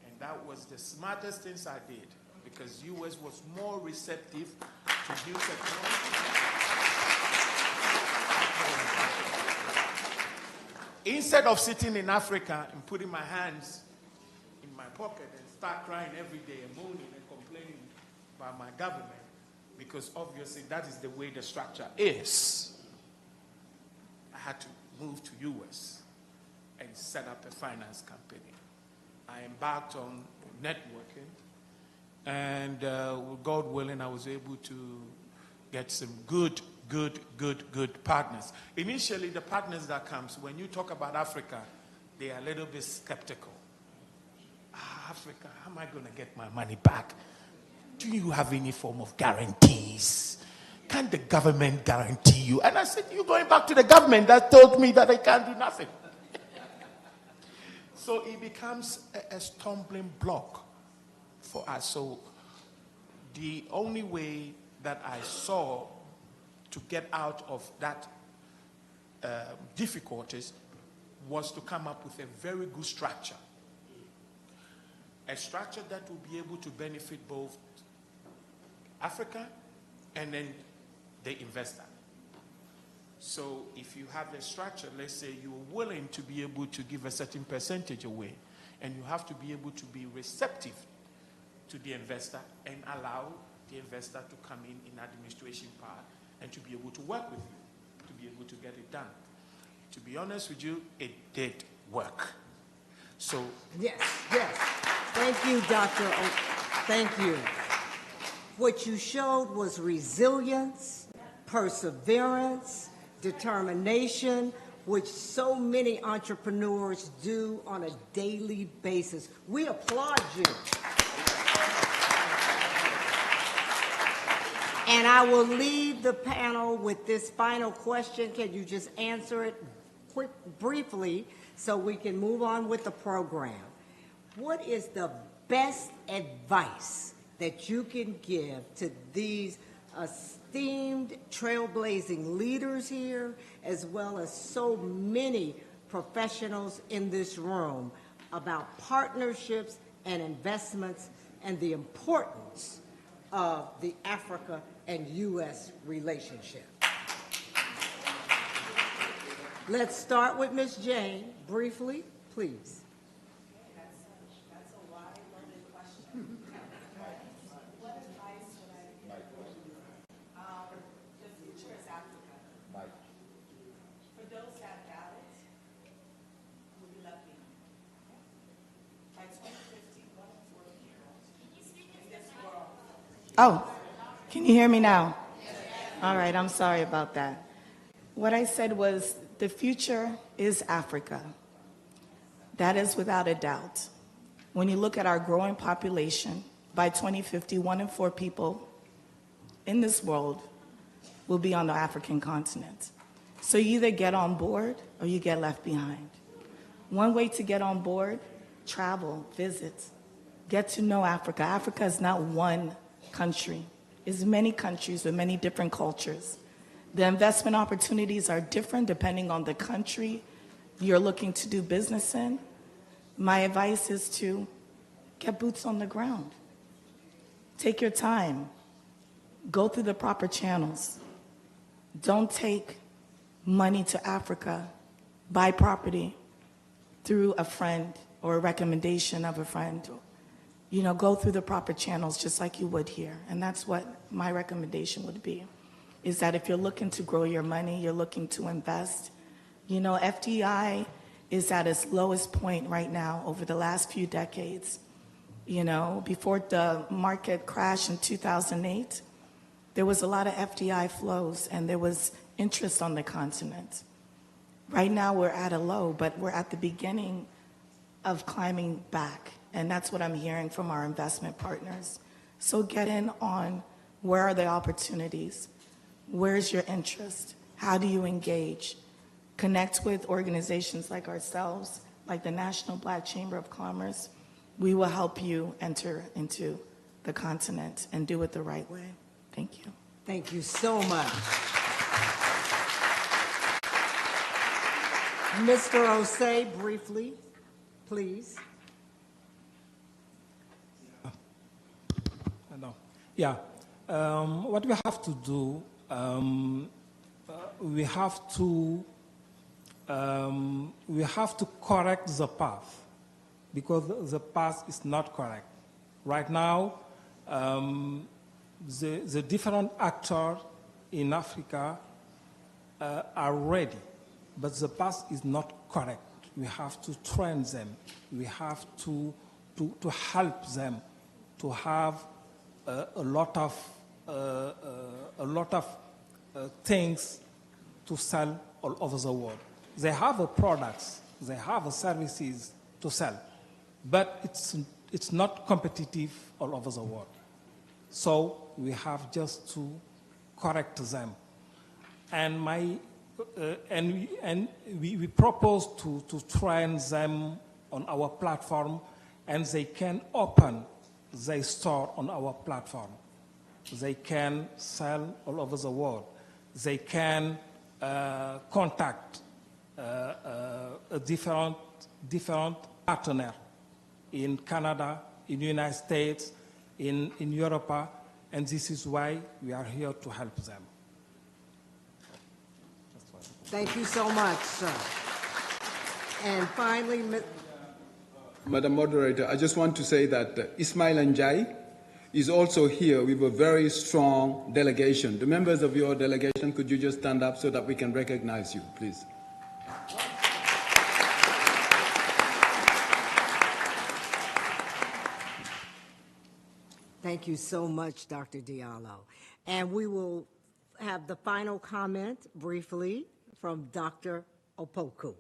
S9: And that was the smartest things I did, because US was more receptive to new technology. Instead of sitting in Africa and putting my hands in my pocket and start crying every day and moaning and complaining about my government, because obviously that is the way the structure is, I had to move to US and set up a finance company. I embarked on networking, and God willing, I was able to get some good partners. Initially, the partners that comes, when you talk about Africa, they are a little bit skeptical. Africa, how am I going to get my money back? Do you have any form of guarantees? Can the government guarantee you? And I said, you're going back to the government that told me that I can't do nothing. So it becomes a stumbling block for us. So the only way that I saw to get out of that difficulties was to come up with a very good structure. A structure that will be able to benefit both Africa and then the investor. So if you have a structure, let's say you're willing to be able to give a certain percentage away, and you have to be able to be receptive to the investor and allow the investor to come in administration part and to be able to work with you, to be able to get it done. To be honest with you, it did work. So
S6: yes. Thank you, Dr. Thank you. What you showed was resilience, perseverance, determination, which so many entrepreneurs do on a daily basis. We applaud you. And I will leave the panel with this final question. Can you just answer it briefly so we can move on with the program? What is the best advice that you can give to these esteemed trailblazing leaders here, as well as so many professionals in this room, about partnerships and investments and the importance of the Africa and U.S. relationship? Let's start with Ms. Jane, briefly, please. That's a wide, loaded question. What advice would I give? The future is Africa. For those that doubt it, we'll be left behind. By 2050, 1 in 4 people in this world. Oh, can you hear me now? All right, I'm sorry about that. What I said was, the future is Africa. That is without a doubt. When you look at our growing population, by 2050, 1 in 4 people in this world will be on the African continent. So you either get on board or you get left behind. One way to get on board, travel, visit, get to know Africa. Africa is not one country. It's many countries with many different cultures. The investment opportunities are different depending on the country you're looking to do business in. My advice is to get boots on the ground. Take your time. Go through the proper channels. Don't take money to Africa, buy property through a friend or a recommendation of a friend. You know, go through the proper channels just like you would here. And that's what my recommendation would be, is that if you're looking to grow your money, you're looking to invest, you know, FDI is at its lowest point right now over the last few decades. You know, before the market crash in 2008, there was a lot of FDI flows and there was interest on the continent. Right now we're at a low, but we're at the beginning of climbing back.
S7: And that's what I'm hearing from our investment partners. So get in on where are the opportunities? Where's your interest? How do you engage? Connect with organizations like ourselves, like the National Black Chamber of Commerce. We will help you enter into the continent and do it the right way. Thank you.
S6: Thank you so much. Mr. Osei, briefly, please.
S8: Yeah. What we have to do, we have to correct the path, because the path is not correct. Right now, the different actors in Africa are ready, but the path is not correct. We have to train them. We have to help them to have a lot of things to sell all over the world. They have products, they have services to sell, but it's not competitive all over the world. So we have just to correct them. And we propose to train them on our platform, and they can open their store on our platform. They can sell all over the world. They can contact a different partner in Canada, in the United States, in Europe, and this is why we are here to help them.
S6: Thank you so much, sir. And finally,
S2: Madam Moderator, I just want to say that Ismail Njai is also here with a very strong delegation. The members of your delegation, could you just stand up so that we can recognize you, please?
S6: thank you so much, Dr. Diallo. And we will have the final comment briefly from Dr. Opoku.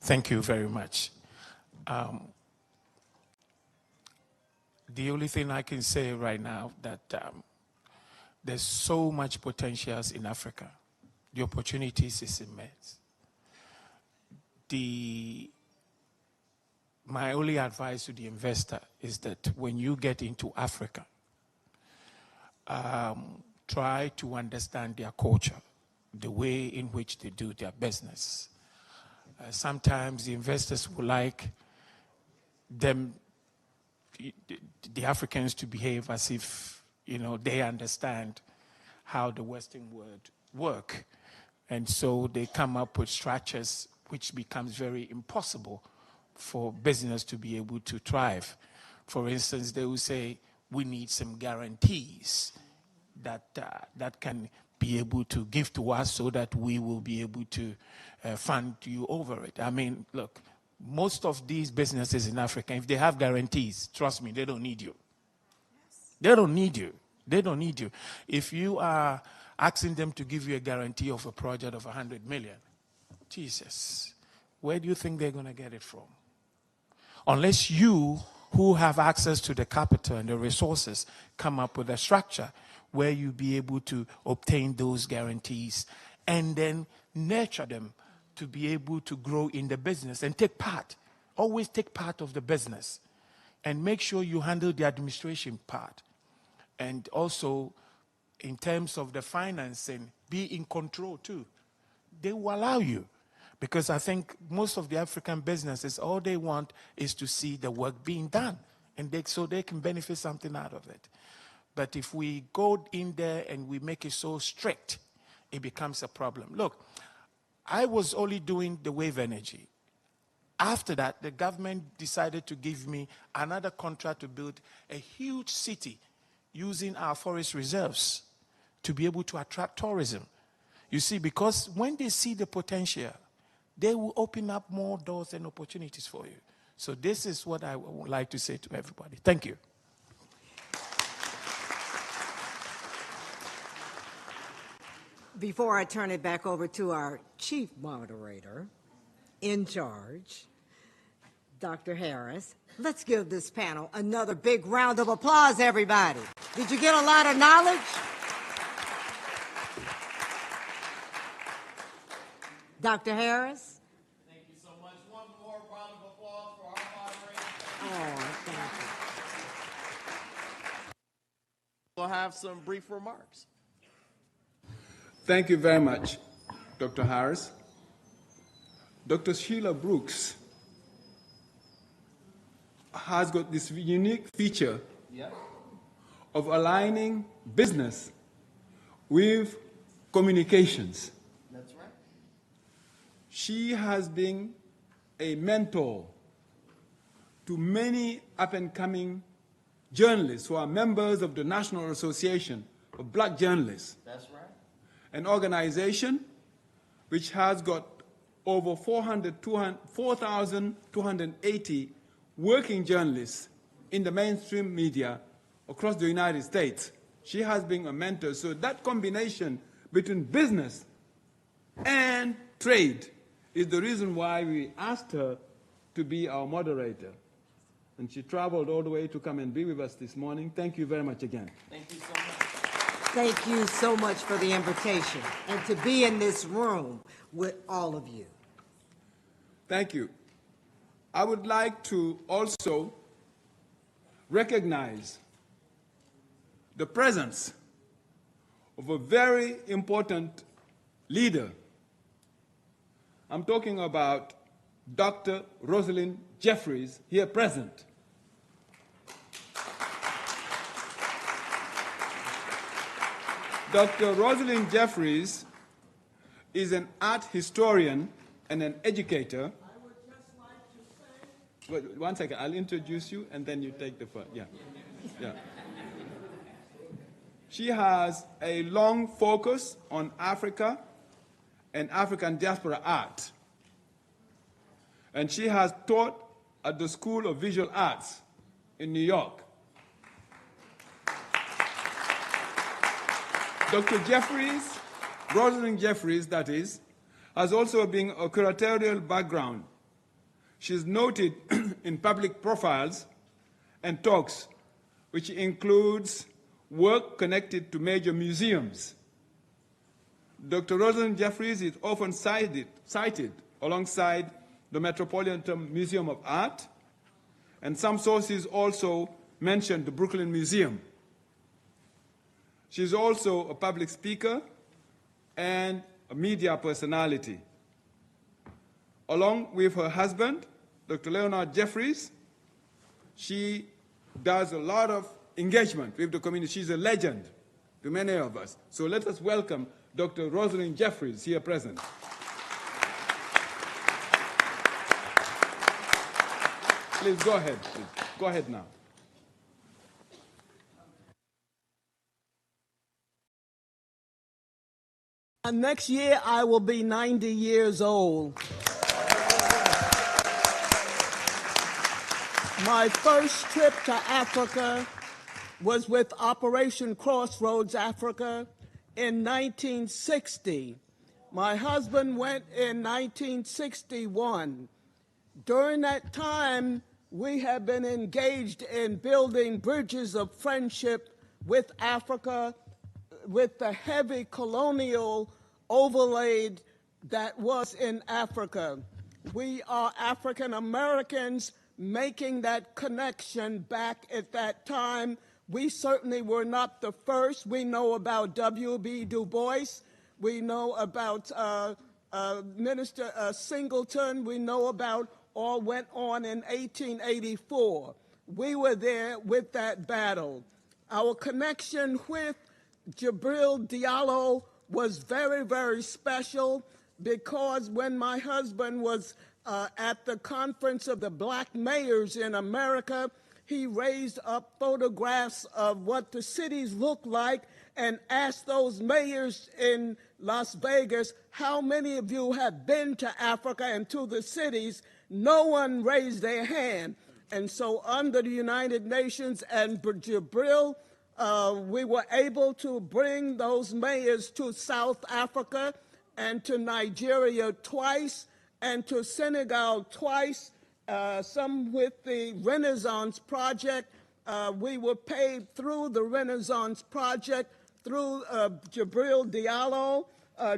S9: Thank you very much. The only thing I can say right now that there's so much potentials in Africa. The opportunities is immense. My only advice to the investor is that when you get into Africa, try to understand their culture, the way in which they do their business. Sometimes the investors would like them, the Africans, to behave as if, they understand how the Western world work. And so they come up with structures which becomes very impossible for business to be able to thrive. For instance, they will say, we need some guarantees that can be able to give to us so that we will be able to fund you over it. I mean, look, most of these businesses in Africa, if they have guarantees, trust me, they don't need you. They don't need you. They don't need you. If you are asking them to give you a guarantee of a project of 100 million, Jesus, where do you think they're going to get it from? Unless you, who have access to the capital and the resources, come up with a structure where you be able to obtain those guarantees and then nurture them to be able to grow in the business and take part. Always take part of the business and make sure you handle the administration part. And also, in terms of the financing, be in control too. They will allow you. Because I think most of the African businesses, all they want is to see the work being done. And so they can benefit something out of it. But if we go in there and we make it so strict, it becomes a problem. Look, I was only doing the wave energy. After that, the government decided to give me another contract to build a huge city using our forest reserves to be able to attract tourism. You see, because when they see the potential, they will open up more doors and opportunities for you. So this is what I would like to say to everybody. Thank you.
S6: Before I turn it back over to our chief moderator in charge, Dr. Harris. Let's give this panel another big round of applause, everybody. Did you get a lot of knowledge? Dr. Harris?
S3: Thank you so much. One more round of applause for our moderator.
S6: Oh, thank you.
S3: We'll have some brief remarks.
S2: Thank you very much, Dr. Harris. Dr. Sheila Brooks has got this unique feature of aligning business with communications.
S3: That's right.
S2: She has been a mentor to many up-and-coming journalists who are members of the National Association of Black Journalists.
S3: That's right.
S2: An organization which has got over 4,280 working journalists in the mainstream media across the United States. She has been a mentor. So that combination between business and trade is the reason why we asked her to be our moderator. And she traveled all the way to come and be with us this morning. Thank you very much again.
S3: Thank you so much.
S6: Thank you so much for the invitation and to be in this room with all of you.
S2: Thank you. I would like to also recognize the presence of a very important leader. I'm talking about Dr. Rosalind Jeffries, here present. Dr. Rosalind Jeffries is an art historian and an educator. I would just like to say... Wait, 1 second, I'll introduce you and then you take the first. Yeah. She has a long focus on Africa and African diaspora art. And she has taught at the School of Visual Arts in New York. Dr. Jeffries, Rosalind Jeffries, that is, has also been a curatorial background. She's noted in public profiles and talks, which includes work connected to major museums. Dr. Rosalind Jeffries is often cited alongside the Metropolitan Museum of Art, and some sources also mention the Brooklyn Museum. She's also a public speaker and a media personality. Along with her husband, Dr. Leonard Jeffries, she does a lot of engagement with the community. She's a legend to many of us. So let us welcome Dr. Rosalind Jeffries, here present. Please go ahead, please. Go ahead now.
S10: Next year, I will be 90 years old. My first trip to Africa was with Operation Crossroads Africa in 1960. My husband went in 1961. During that time, we have been engaged in building bridges of friendship with Africa, with the heavy colonial overlay that was in Africa. We are African Americans making that connection back at that time. We certainly were not the first. We know about W.B. Du Bois. We know about Minister Singleton. We know about all went on in 1884. We were there with that battle. Our connection with Jibril Diallo was very, very special because when my husband was at the conference of the black mayors in America, he raised up photographs of what the cities look like and asked those mayors in Las Vegas, how many of you have been to Africa and to the cities? No one raised their hand. And so under the United Nations and Jibril, we were able to bring those mayors to South Africa and to Nigeria twice and to Senegal twice some with the Renaissance Project. We were paid through the Renaissance Project, through Jibril Diallo.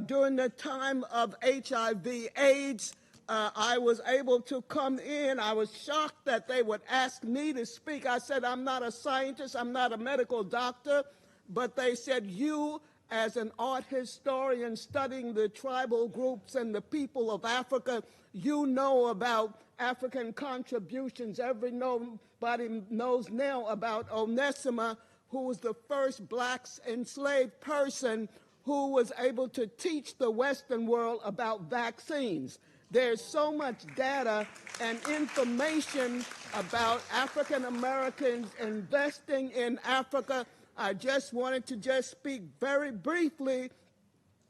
S10: During the time of HIV/AIDS, I was able to come in. I was shocked that they would ask me to speak. I said, I'm not a scientist, I'm not a medical doctor, but they said, you, as an art historian studying the tribal groups and the people of Africa, you know about African contributions. Everybody knows now about Onesimus, who was the first black enslaved person who was able to teach the Western world about vaccines. There's so much data and information about African Americans investing in Africa. I just wanted to speak very briefly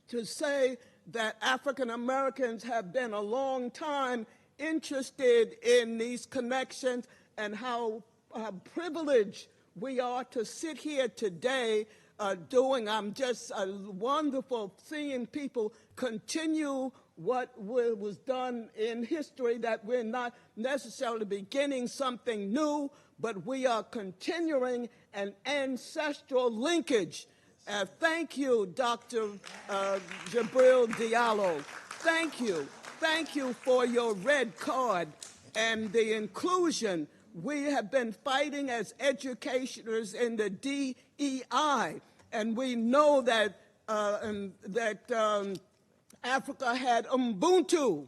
S10: to say that African Americans have been a long time interested in these connections and how privileged we are to sit here today I'm just wonderful seeing people continue what was done in history, that we're not necessarily beginning something new, but we are continuing an ancestral linkage. Thank you, Dr. Jibril Diallo. Thank you. Thank you for your red card and the inclusion. We have been fighting as educators in the DEI, and we know that Africa had Ubuntu,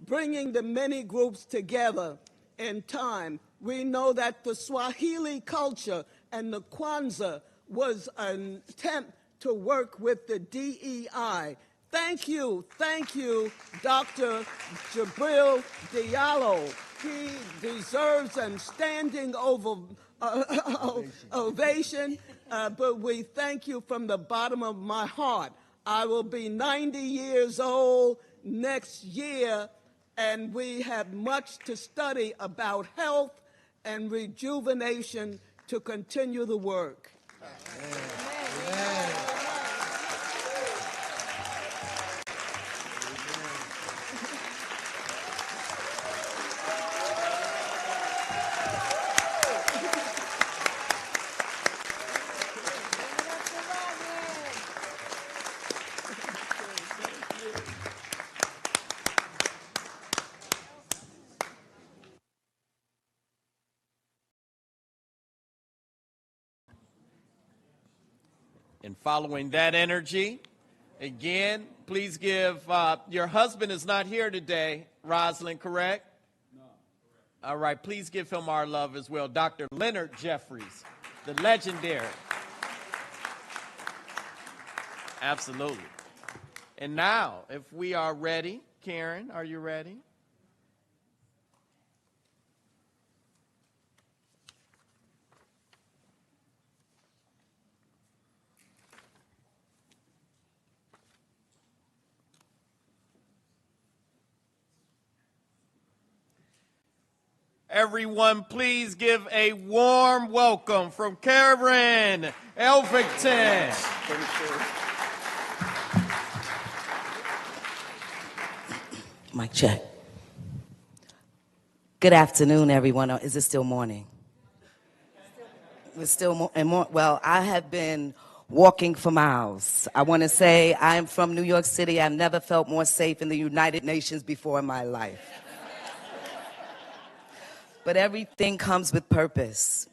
S10: bringing the many groups together in time. We know that the Swahili culture and the Kwanzaa was an attempt to work with the DEI. Thank you, Dr. Jibril Diallo. He deserves a standing ovation, but we thank you from the bottom of my heart. I will be 90 years old next year, and we have much to study about health and rejuvenation to continue the work. Amen.
S3: And following that energy, again, please give, your husband is not here today, Rosalind, correct? No. All right, please give him our love as well. Dr. Leonard Jeffries, the legendary. Absolutely. And now, if we are ready, Karen, are you ready? Everyone, please give a warm welcome from Karen Elvington.
S11: Mic check. Good afternoon, everyone. Is it still morning? It's still more. Well, I have been walking for miles. I want to say I am from New York City. I've never felt more safe in the United Nations before in my life. But everything comes with purpose.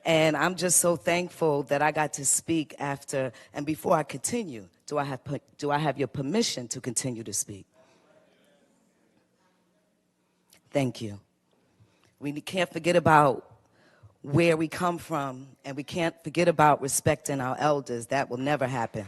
S11: And I'm just so thankful that I got to speak after. And before I continue, do I have your permission to continue to speak? Thank you. We can't forget about where we come from, and we can't forget about respecting our elders. That will never happen.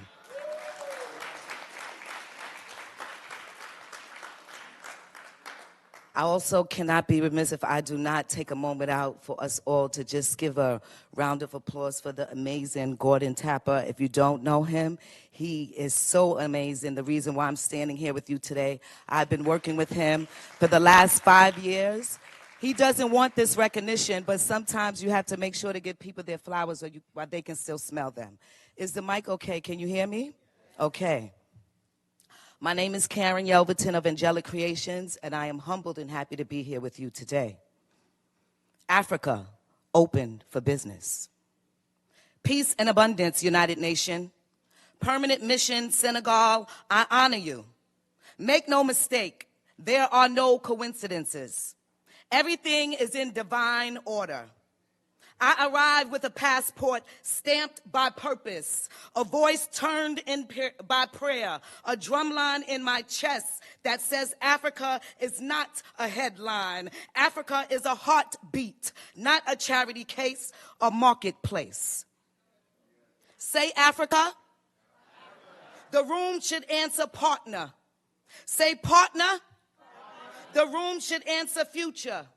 S11: I also cannot be remiss if I do not take a moment out for us all to just give a round of applause for the amazing Gordon Tapper. If you don't know him, he is so amazing. The reason why I'm standing here with you today, I've been working with him for the last 5 years. He doesn't want this recognition, but sometimes you have to make sure to give people their flowers while they can still smell them. Is the mic okay? Can you hear me? Okay. My name is Karen Yelverton of Angelic Creations, and I am humbled and happy to be here with you today. Africa, open for business. Peace and abundance, United Nations. Permanent mission, Senegal, I honor you. Make no mistake, there are no coincidences. Everything is in divine order. I arrive with a passport stamped by purpose, a voice turned by prayer, a drumline in my chest that says Africa is not a headline. Africa is a heartbeat, not a charity case, a marketplace. Say Africa. The room should answer partner. Say partner. The room should answer future.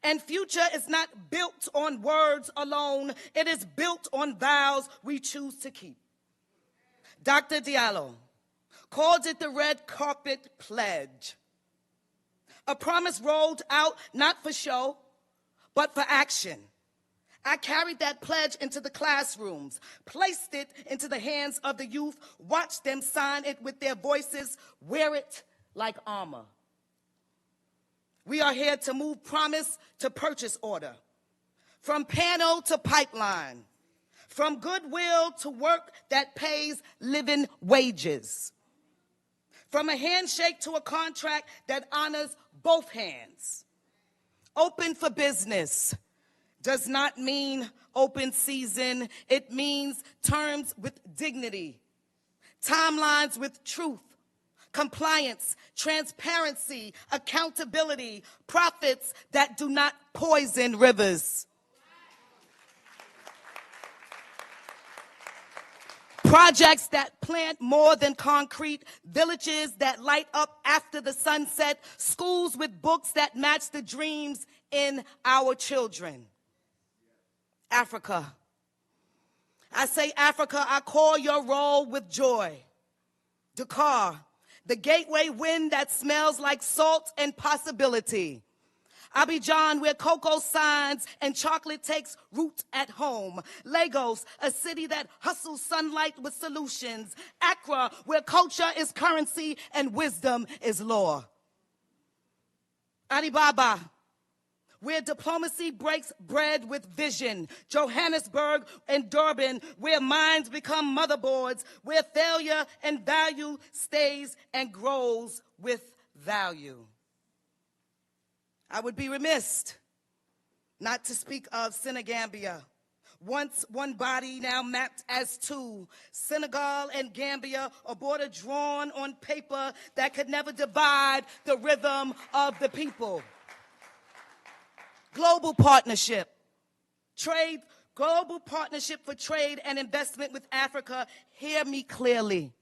S11: And future is not built on words alone. It is built on vows we choose to keep. Dr. Diallo called it the red carpet pledge. A promise rolled out not for show, but for action. I carried that pledge into the classrooms, placed it into the hands of the youth, watched them sign it with their voices, wear it like armor. We are here to move promise to purchase order, from panel to pipeline, from goodwill to work that pays living wages, from a handshake to a contract that honors both hands. Open for business does not mean open season. It means terms with dignity, timelines with truth, compliance, transparency, accountability, profits that do not poison rivers. Projects that plant more than concrete, villages that light up after the sunset, schools with books that match the dreams in our children. Africa. I say Africa, I call your roll with joy. Dakar, the gateway wind that smells like salt and possibility. Abidjan, where cocoa signs and chocolate takes root at home. Lagos, a city that hustles sunlight with solutions. Accra, where culture is currency and wisdom is law. Alibaba, where diplomacy breaks bread with vision. Johannesburg and Durban, where minds become motherboards, where failure and value stays and grows with value. I would be remiss not to speak of Senegambia. Once one body, now mapped as two. Senegal and Gambia, a border drawn on paper that could never divide the rhythm of the people. Global partnership, global partnership for trade and investment with Africa. Hear me clearly.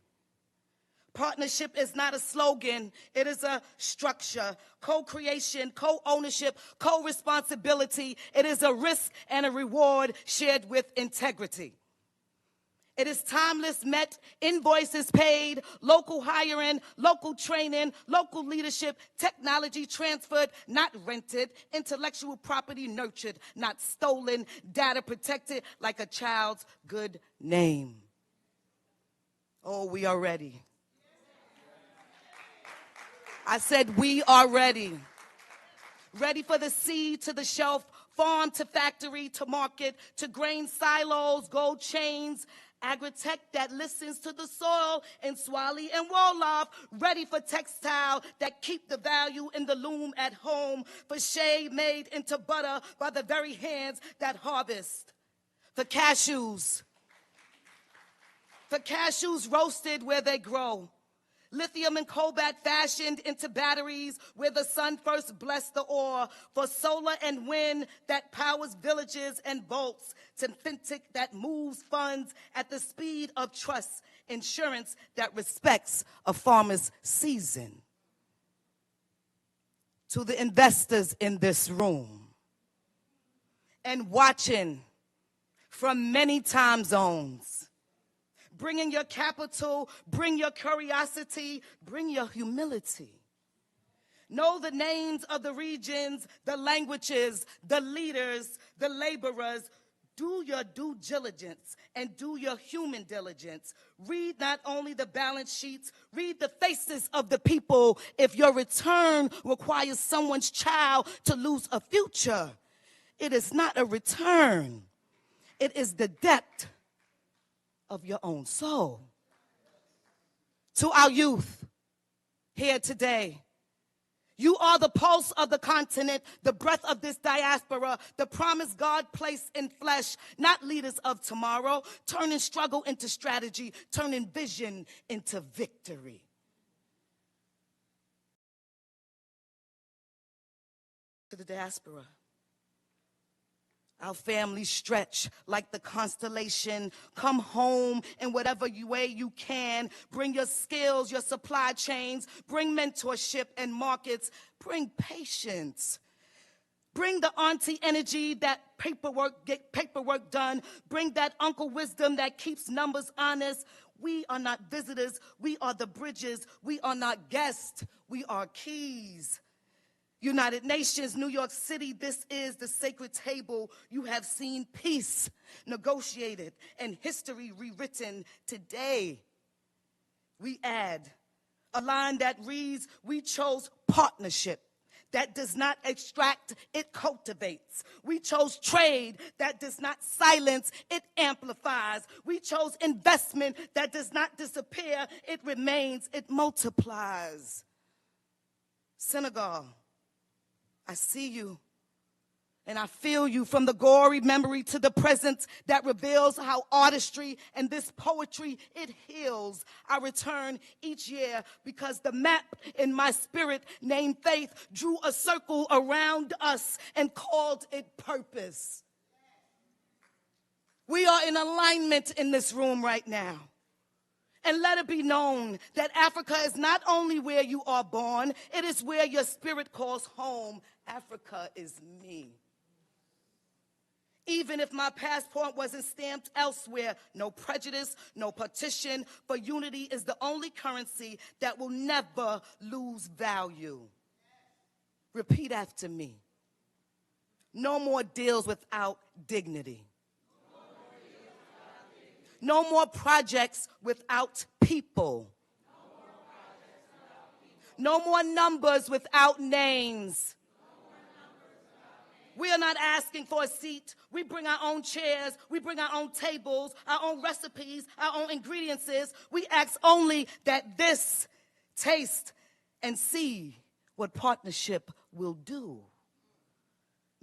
S11: Partnership is not a slogan, it is a structure. Co-creation, co-ownership, co-responsibility. It is a risk and a reward shared with integrity. It is timeless met, invoices paid, local hiring, local training, local leadership, technology transferred, not rented, intellectual property nurtured, not stolen, data protected like a child's good name. Oh, we are ready. I said we are ready. Ready for the seed to the shelf, farm to factory to market, to grain silos, gold chains, agri-tech that listens to the soil in Swali and Wolof, ready for textile that keep the value in the loom at home, for shade made into butter by the very hands that harvest, for cashews roasted where they grow, lithium and cobalt fashioned into batteries where the sun first blessed the ore, for solar and wind that powers villages and vaults, to fintech that moves funds at the speed of trust, insurance that respects a farmer's season. To the investors in this room and watching from many time zones, bring in your capital, bring your curiosity, bring your humility. Know the names of the regions, the languages, the leaders, the laborers. Do your due diligence and do your human diligence. Read not only the balance sheets, read the faces of the people. If your return requires someone's child to lose a future, it is not a return. It is the depth of your own soul. To our youth here today, you are the pulse of the continent, the breath of this diaspora, the promise God placed in flesh, not leaders of tomorrow, turning struggle into strategy, turning vision into victory. To the diaspora, our families stretch like the constellation. Come home in whatever way you can. Bring your skills, your supply chains. Bring mentorship and markets. Bring patience. Bring the auntie energy, that get paperwork done. Bring that uncle wisdom that keeps numbers honest. We are not visitors. We are the bridges. We are not guests. We are keys. United Nations, New York City, this is the sacred table. You have seen peace negotiated and history rewritten. Today, we add a line that reads, we chose partnership. That does not extract, it cultivates. We chose trade that does not silence, it amplifies. We chose investment that does not disappear, it remains, it multiplies. Senegal, I see you, and I feel you, from the gory memory to the present that reveals how artistry and this poetry, it heals. I return each year because the map in my spirit named faith drew a circle around us and called it purpose. We are in alignment in this room right now. And let it be known that Africa is not only where you are born, it is where your spirit calls home. Africa is me. Even if my passport wasn't stamped elsewhere, no prejudice, no partition, for unity is the only currency that will never lose value. Repeat after me. No more deals without dignity. No more projects without people. No more numbers without names. We are not asking for a seat. We bring our own chairs. We bring our own tables, our own recipes, our own ingredients. We ask only that this taste and see what partnership will do.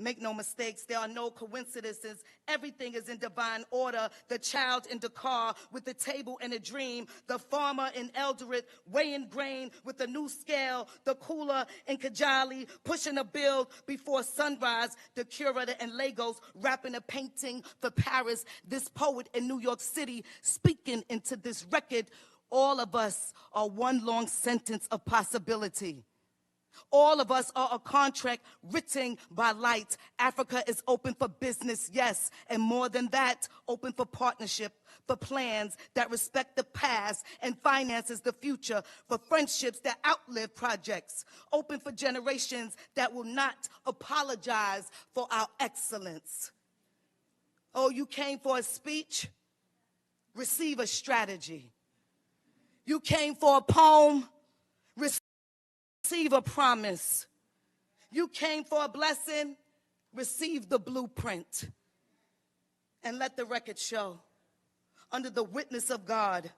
S11: Make no mistakes, there are no coincidences. Everything is in divine order. The child in Dakar with the table and a dream. The farmer in Eldoret weighing grain with a new scale. The cooler in Kajali pushing a build before sunrise. The curator in Lagos wrapping a painting for Paris. This poet in New York City speaking into this record. All of us are one long sentence of possibility. All of us are a contract written by light. Africa is open for business, yes, and more than that, open for partnership, for plans that respect the past and finances the future, for friendships that outlive projects, open for generations that will not apologize for our excellence. Oh, you came for a speech? Receive a strategy. You came for a poem? Receive a promise. You came for a blessing, receive the blueprint. And let the record show, under the witness of God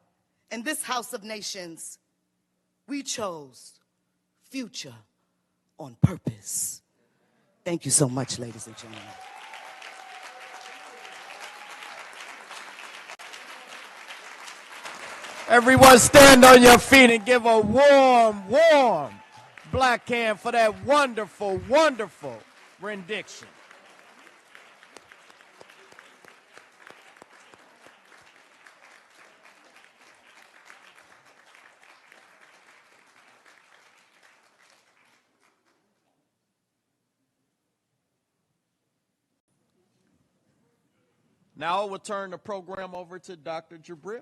S11: and this house of nations, we chose future on purpose. Thank you so much, ladies and gentlemen.
S3: Everyone stand on your feet and give a warm, warm black hand for that wonderful, wonderful rendition. Now we'll turn the program over to Dr. Jabril.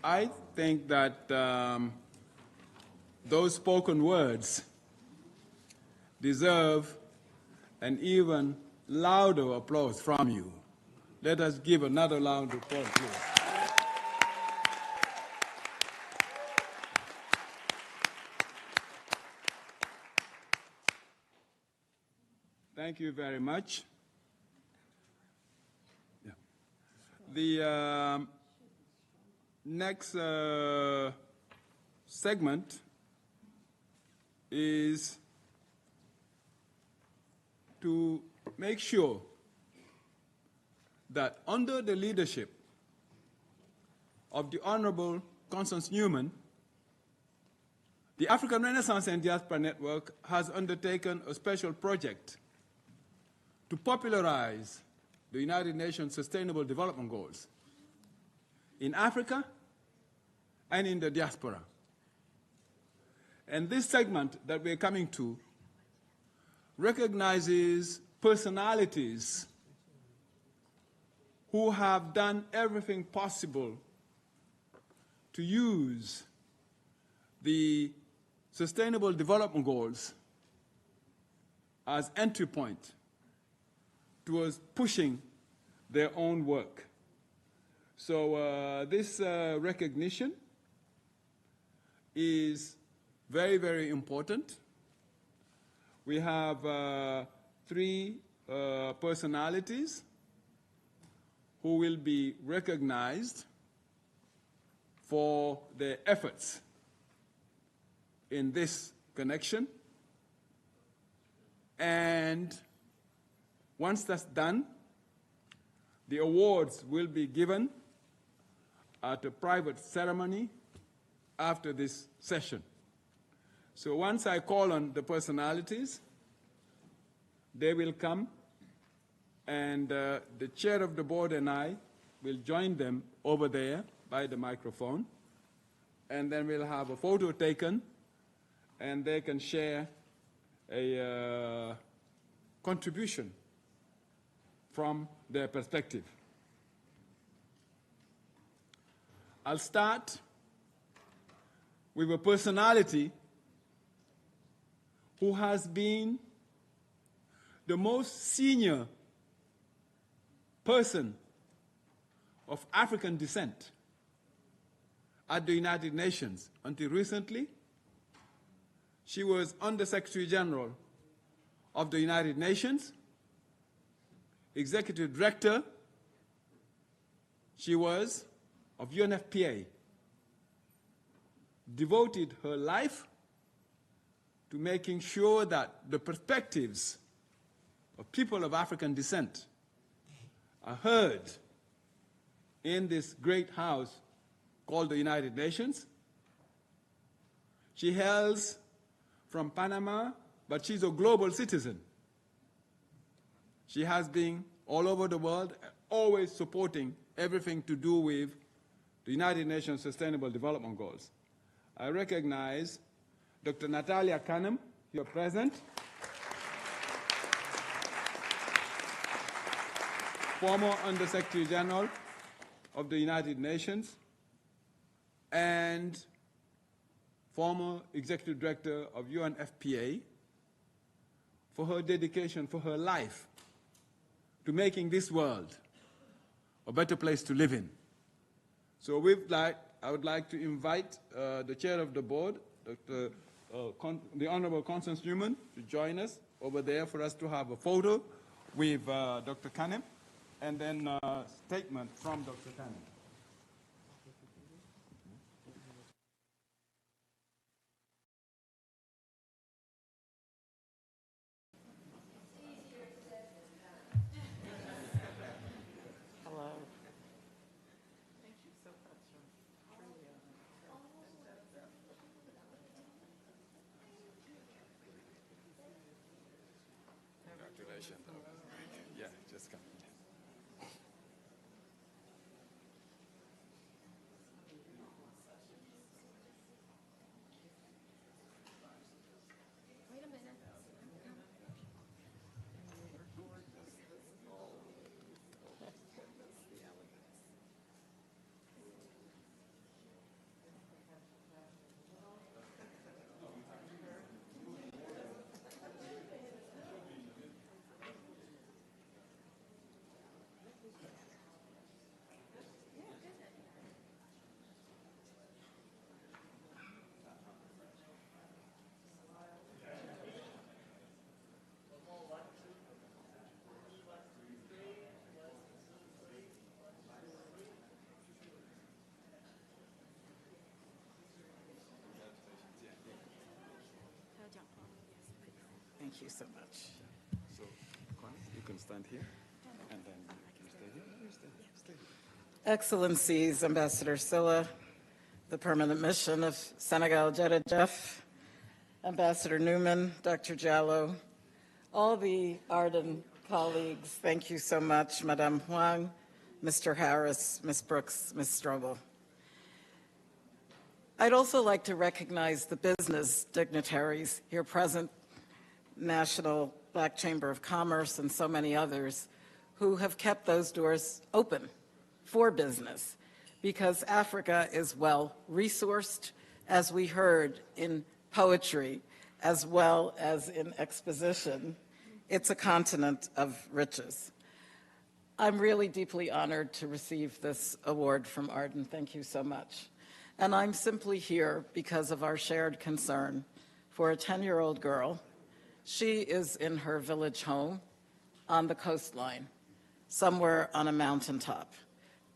S2: I think that those spoken words deserve an even louder applause from you. Let us give another round of applause, please. Thank you very much. Yeah. The next segment is to make sure that under the leadership of the Honorable Constance Newman, the African Renaissance and Diaspora Network has undertaken a special project to popularize the United Nations Sustainable Development Goals in Africa and in the diaspora. And this segment that we're coming to recognizes personalities who have done everything possible to use the Sustainable Development Goals as entry point towards pushing their own work. So this recognition is very, very important. We have three personalities who will be recognized for their efforts in this connection. And once that's done, the awards will be given at a private ceremony after this session. So once I call on the personalities, they will come, and the chair of the board and I will join them over there by the microphone, and then we'll have a photo taken, and they can share a contribution from their perspective. I'll start with a personality who has been the most senior person of African descent at the United Nations. Until recently, she was Under Secretary General of the United Nations, Executive Director, she was, of UNFPA, devoted her life to making sure that the perspectives of people of African descent are heard in this great house called the United Nations. She hails from Panama, but she's a global citizen. She has been all over the world, always supporting everything to do with the United Nations Sustainable Development Goals. I recognize Dr. Natalia Kanem, here present, former Under Secretary General of the United Nations and former Executive Director of UNFPA, for her dedication, for her life to making this world a better place to live in. So I would like to invite the chair of the board, the Honorable Constance Newman, to join us over there for us to have a photo with Dr. Kanem, and then a statement from Dr. Kanem.
S7: Hello. Thank you so much.
S2: Congratulations. Yeah, just come.
S12: you so much.
S2: So, Connie, you can stand here, and then you stay here. You stay here.
S12: Excellencies, Ambassador Silla, the Permanent Mission of Senegal, Jeddah Jeff, Ambassador Newman, Dr. Jallo, all the Arden colleagues, thank you so much, Madame Huang, Mr. Harris, Ms. Brooks, Ms. Strobel. I'd also like to recognize the business dignitaries here present, National Black Chamber of Commerce and so many others, who have kept those doors open for business, because Africa is well resourced, as we heard in poetry, as well as in exposition. It's a continent of riches. I'm really deeply honored to receive this award from Arden. Thank you so much. And I'm simply here because of our shared concern for a 10-year-old girl. She is in her village home on the coastline, somewhere on a mountaintop.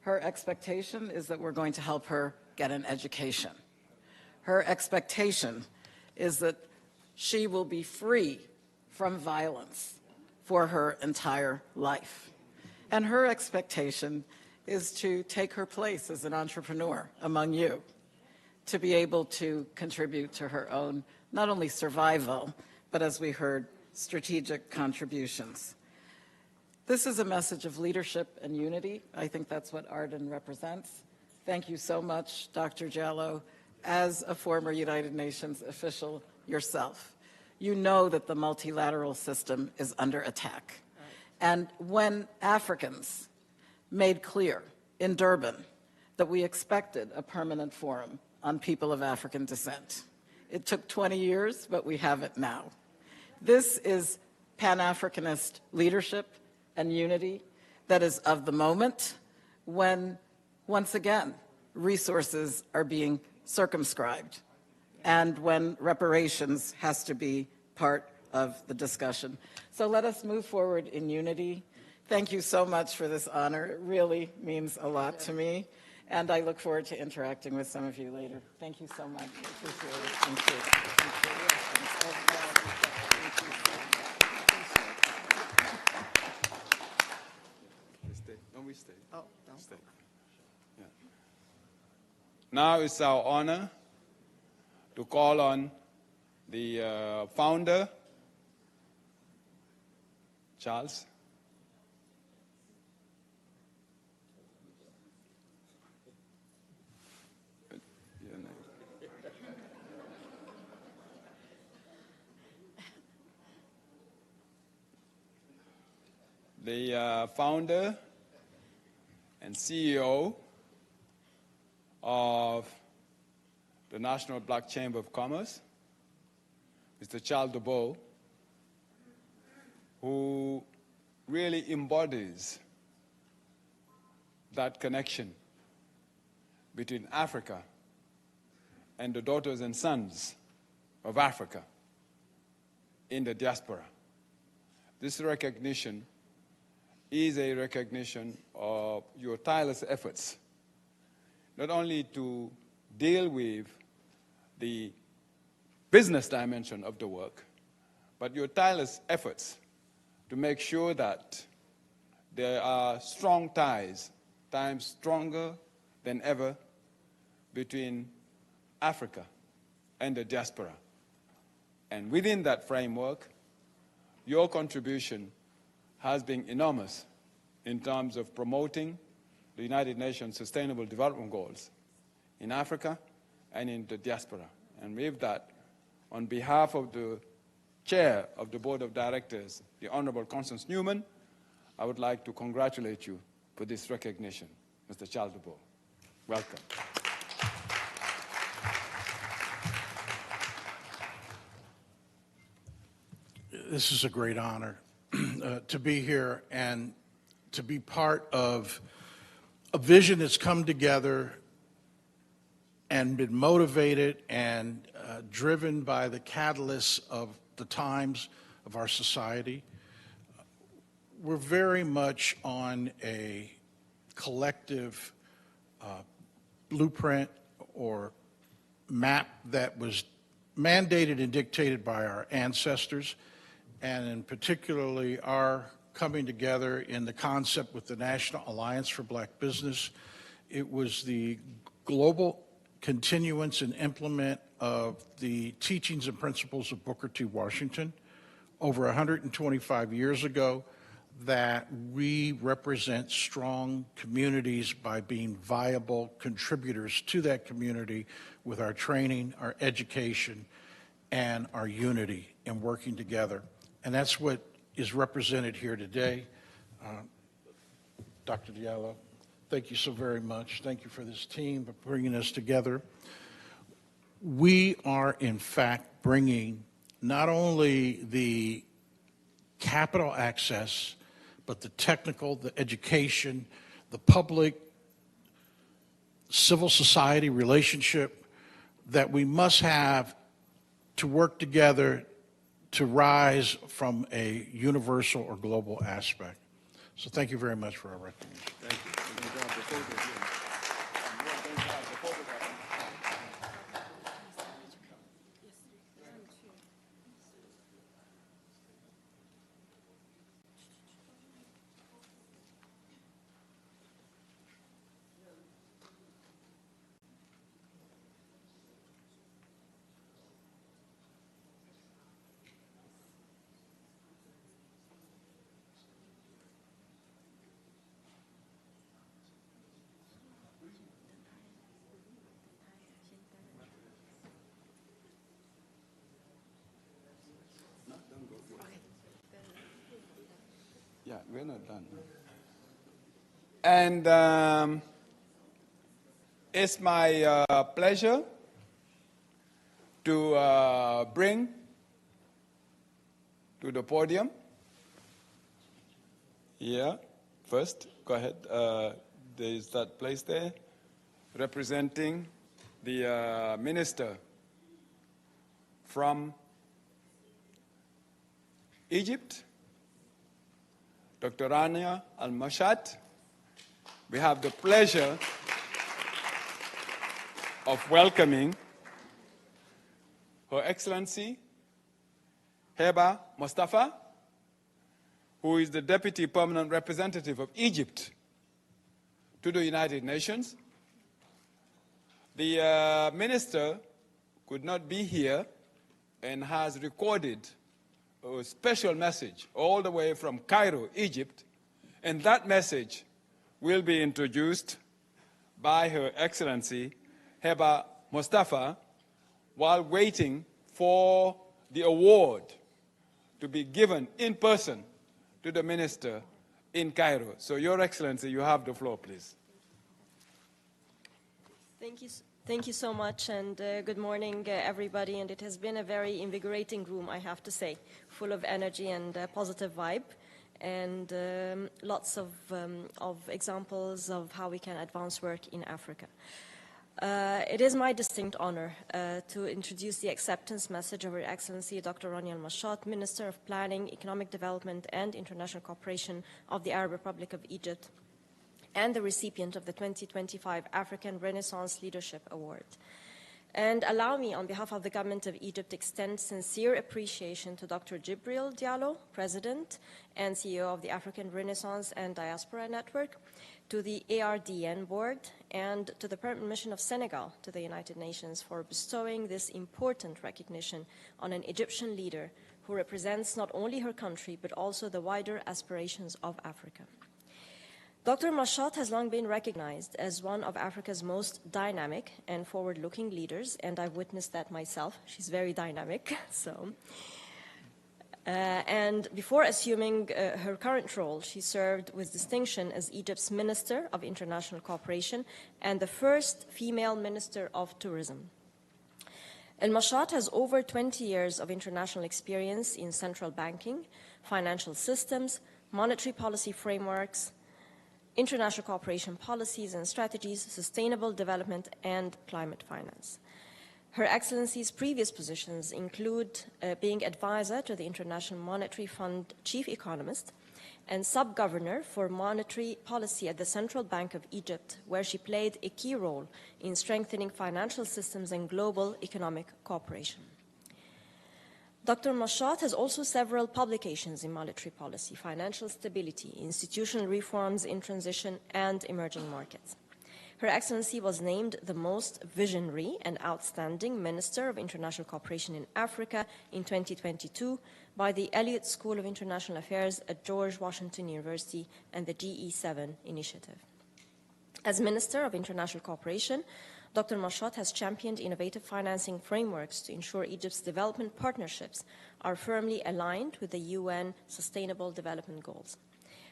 S12: Her expectation is that we're going to help her get an education. Her expectation is that she will be free from violence for her entire life. And her expectation is to take her place as an entrepreneur among you, to be able to contribute to her own, not only survival, but as we heard, strategic contributions. This is a message of leadership and unity. I think that's what Arden represents. Thank you so much, Dr. Jallo, as a former United Nations official yourself. You know that the multilateral system is under attack. And when Africans made clear in Durban that we expected a permanent forum on people of African descent, it took 20 years, but we have it now. This is Pan-Africanist leadership and unity that is of the moment, when, once again, resources are being circumscribed and when reparations has to be part of the discussion. So let us move forward in unity. Thank you so much for this honor. It really means a lot to me, and I look forward to interacting with some of you later. Thank you so much. I appreciate it. Thank you.
S2: Stay. Don't we stay?
S12: Oh, no.
S2: Stay. Yeah. Now it's our honor to call on the founder, Charles. The founder and CEO of the National Black Chamber of Commerce, Mr. Charles Dubois, who really embodies that connection between Africa and the daughters and sons of Africa in the diaspora. This recognition is a recognition of your tireless efforts, not only to deal with the business dimension of the work, but your tireless efforts to make sure that there are strong ties, times stronger than ever, between Africa and the diaspora. And within that framework, your contribution has been enormous in terms of promoting the United Nations Sustainable Development Goals in Africa and in the diaspora. And with that, on behalf of the chair of the board of directors, the Honorable Constance Newman, I would like to congratulate you for this recognition, Mr. Charles Dubois. Welcome.
S13: This is a great honor to be here and to be part of a vision that's come together and been motivated and driven by the catalysts of the times of our society. We're very much on a collective blueprint or map that was mandated and dictated by our ancestors, and in particularly our coming together in the concept with the National Alliance for Black Business. It was the global continuance and implement of the teachings and principles of Booker T. Washington over 125 years ago, that we represent strong communities by being viable contributors to that community with our training, our education, and our unity in working together. And that's what is represented here today. Dr. Diallo, thank you so very much. Thank you for this team for bringing us together. We are, in fact, bringing not only the capital access, but the technical, the education, the public, civil society relationship that we must have to work together to rise from a universal or global aspect. So thank you very much for our recognition.
S2: Thank you. Yeah, we're not done. And it's my pleasure to bring to the podium. Yeah, first, go ahead. There's that place there representing the minister from Egypt, Dr. Rania Al-Mashat. We have the pleasure of welcoming Her Excellency Heba Mustafa, who is the Deputy Permanent Representative of Egypt to the United Nations. The minister could not be here and has recorded a special message all the way from Cairo, Egypt, and that message will be introduced by Her Excellency Heba Mustafa while waiting for the award to be given in person to the minister in Cairo. So, Your Excellency, you have the floor, please.
S14: Thank you so much, and good morning, everybody. And it has been a very invigorating room, I have to say, full of energy and positive vibe, and lots of examples of how we can advance work in Africa. It is my distinct honor to introduce the acceptance message of Her Excellency Dr. Rania Al-Mashat, Minister of Planning, Economic Development and International Cooperation of the Arab Republic of Egypt, and the recipient of the 2025 African Renaissance Leadership Award. And allow me, on behalf of the government of Egypt, extend sincere appreciation to Dr. Jibril Diallo, President and CEO of the African Renaissance and Diaspora Network, to the ARDN Board, and to the Permanent Mission of Senegal to the United Nations for bestowing this important recognition on an Egyptian leader who represents not only her country, but also the wider aspirations of Africa. Dr. Mashat has long been recognized as one of Africa's most dynamic and forward-looking leaders, and I've witnessed that myself. She's very dynamic, so. And before assuming her current role, she served with distinction as Egypt's Minister of International Cooperation and the first female Minister of Tourism. Al-Mashat has over 20 years of international experience in central banking, financial systems, monetary policy frameworks, international cooperation policies and strategies, sustainable development, and climate finance. Her Excellency's previous positions include being advisor to the International Monetary Fund Chief Economist and sub-governor for monetary policy at the Central Bank of Egypt, where she played a key role in strengthening financial systems and global economic cooperation. Dr. Mashat has also several publications in monetary policy, financial stability, institutional reforms in transition, and emerging markets. Her Excellency was named the most visionary and outstanding Minister of International Cooperation in Africa in 2022 by the Elliott School of International Affairs at George Washington University and the GE7 initiative. As Minister of International Cooperation, Dr. Mashat has championed innovative financing frameworks to ensure Egypt's development partnerships are firmly aligned with the UN Sustainable Development Goals.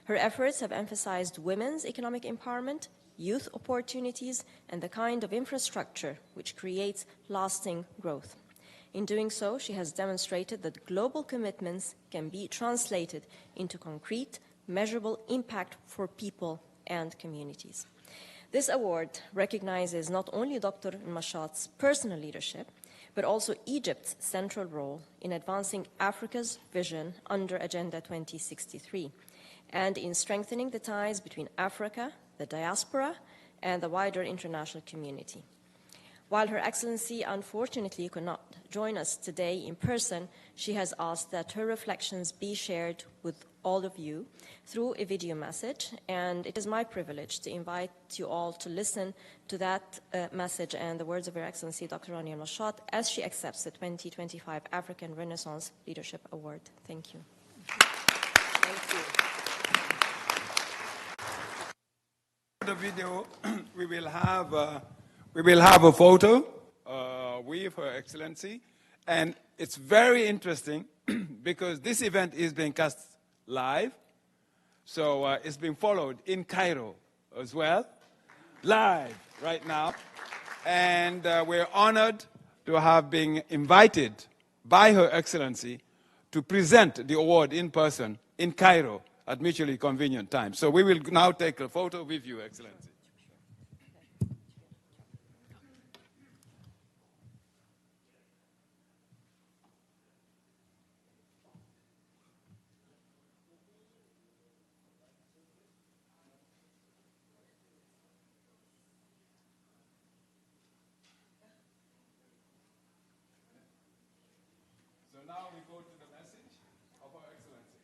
S14: Her efforts have emphasized women's economic empowerment, youth opportunities, and the kind of infrastructure which creates lasting growth. In doing so, she has demonstrated that global commitments can be translated into concrete, measurable impact for people and communities. This award recognizes not only Dr. Mashat's personal leadership, but also Egypt's central role in advancing Africa's vision under Agenda 2063 and in strengthening the ties between Africa, the diaspora, and the wider international community. While Her Excellency unfortunately could not join us today in person, she has asked that her reflections be shared with all of you through a video message, and it is my privilege to invite you all to listen to that message and the words of Her Excellency Dr. Rania Mashat as she accepts the 2025 African Renaissance Leadership Award. Thank you.
S2: Thank you. The video, we will have a photo with Her Excellency, and it's very interesting because this event is being cast live, so it's being followed in Cairo as well, live right now, and we're honored to have been invited by Her Excellency to present the award in person in Cairo at mutually convenient time. So we will now take a photo with you, Excellency. So now we go to the message of Her Excellency.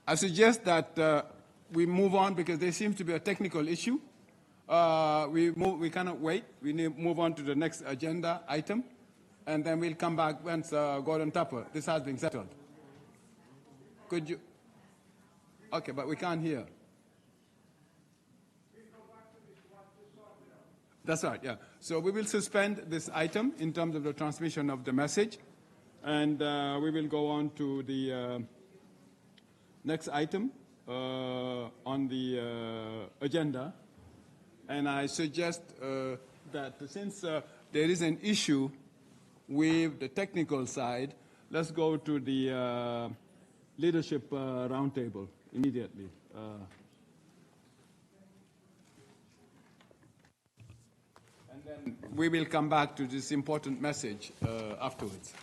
S2: I suggest that we move on because there seems to be a technical issue. We cannot wait. We need to move on to the next agenda item, and then we'll come back once Gordon Tupper. This has been settled. Could you? Okay, but we can't hear. That's right, yeah. So we will suspend this item in terms of the transmission of the message, and we will go on to the next item on the agenda. And I suggest that since there is an issue with the technical side, let's go to the leadership roundtable immediately. And then we will come back to this important message afterwards.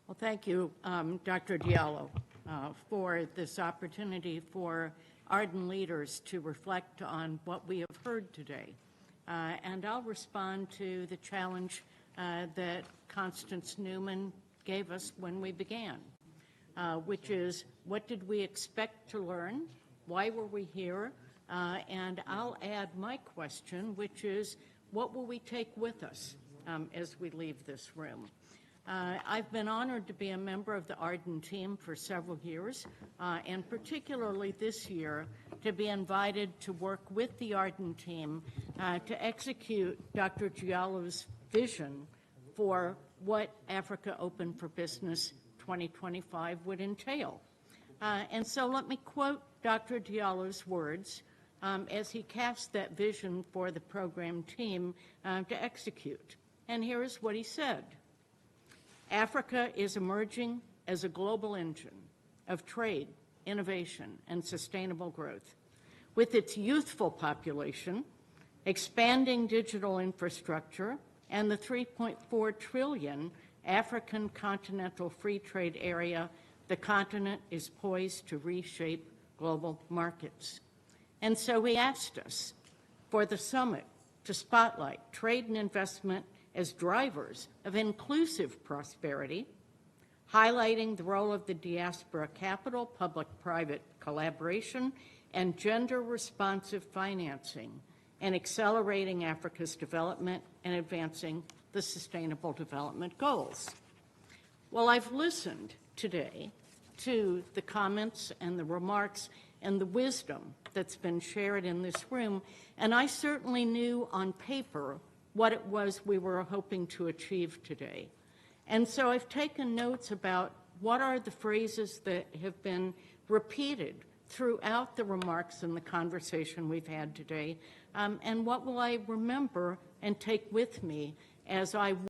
S14: Well,
S15: Thank you, Dr. Diallo, for this opportunity for Arden leaders to reflect on what we have heard today. And I'll respond to the challenge that Constance Newman gave us when we began, which is, what did we expect to learn? Why were we here? And I'll add my question, which is, what will we take with us as we leave this room? I've been honored to be a member of the Arden team for several years, and particularly this year to be invited to work with the Arden team to execute Dr. Diallo's vision for what Africa Open for Business 2025 would entail. And so let me quote Dr. Diallo's words as he cast that vision for the program team to execute. And here is what he said. Africa is emerging as a global engine of trade, innovation, and sustainable growth. With its youthful population, expanding digital infrastructure, and the 3.4 trillion African continental free trade area, the continent is poised to reshape global markets. And so he asked us for the summit to spotlight trade and investment as drivers of inclusive prosperity, highlighting the role of the diaspora capital, public-private collaboration, and gender-responsive financing, and accelerating Africa's development and advancing the Sustainable Development Goals. Well, I've listened today to the comments and the remarks and the wisdom that's been shared in this room, and I certainly knew on paper what it was we were hoping to achieve today. And so I've taken notes about what are the phrases that have been repeated throughout the remarks and the conversation we've had today, and what will I remember and take with me as I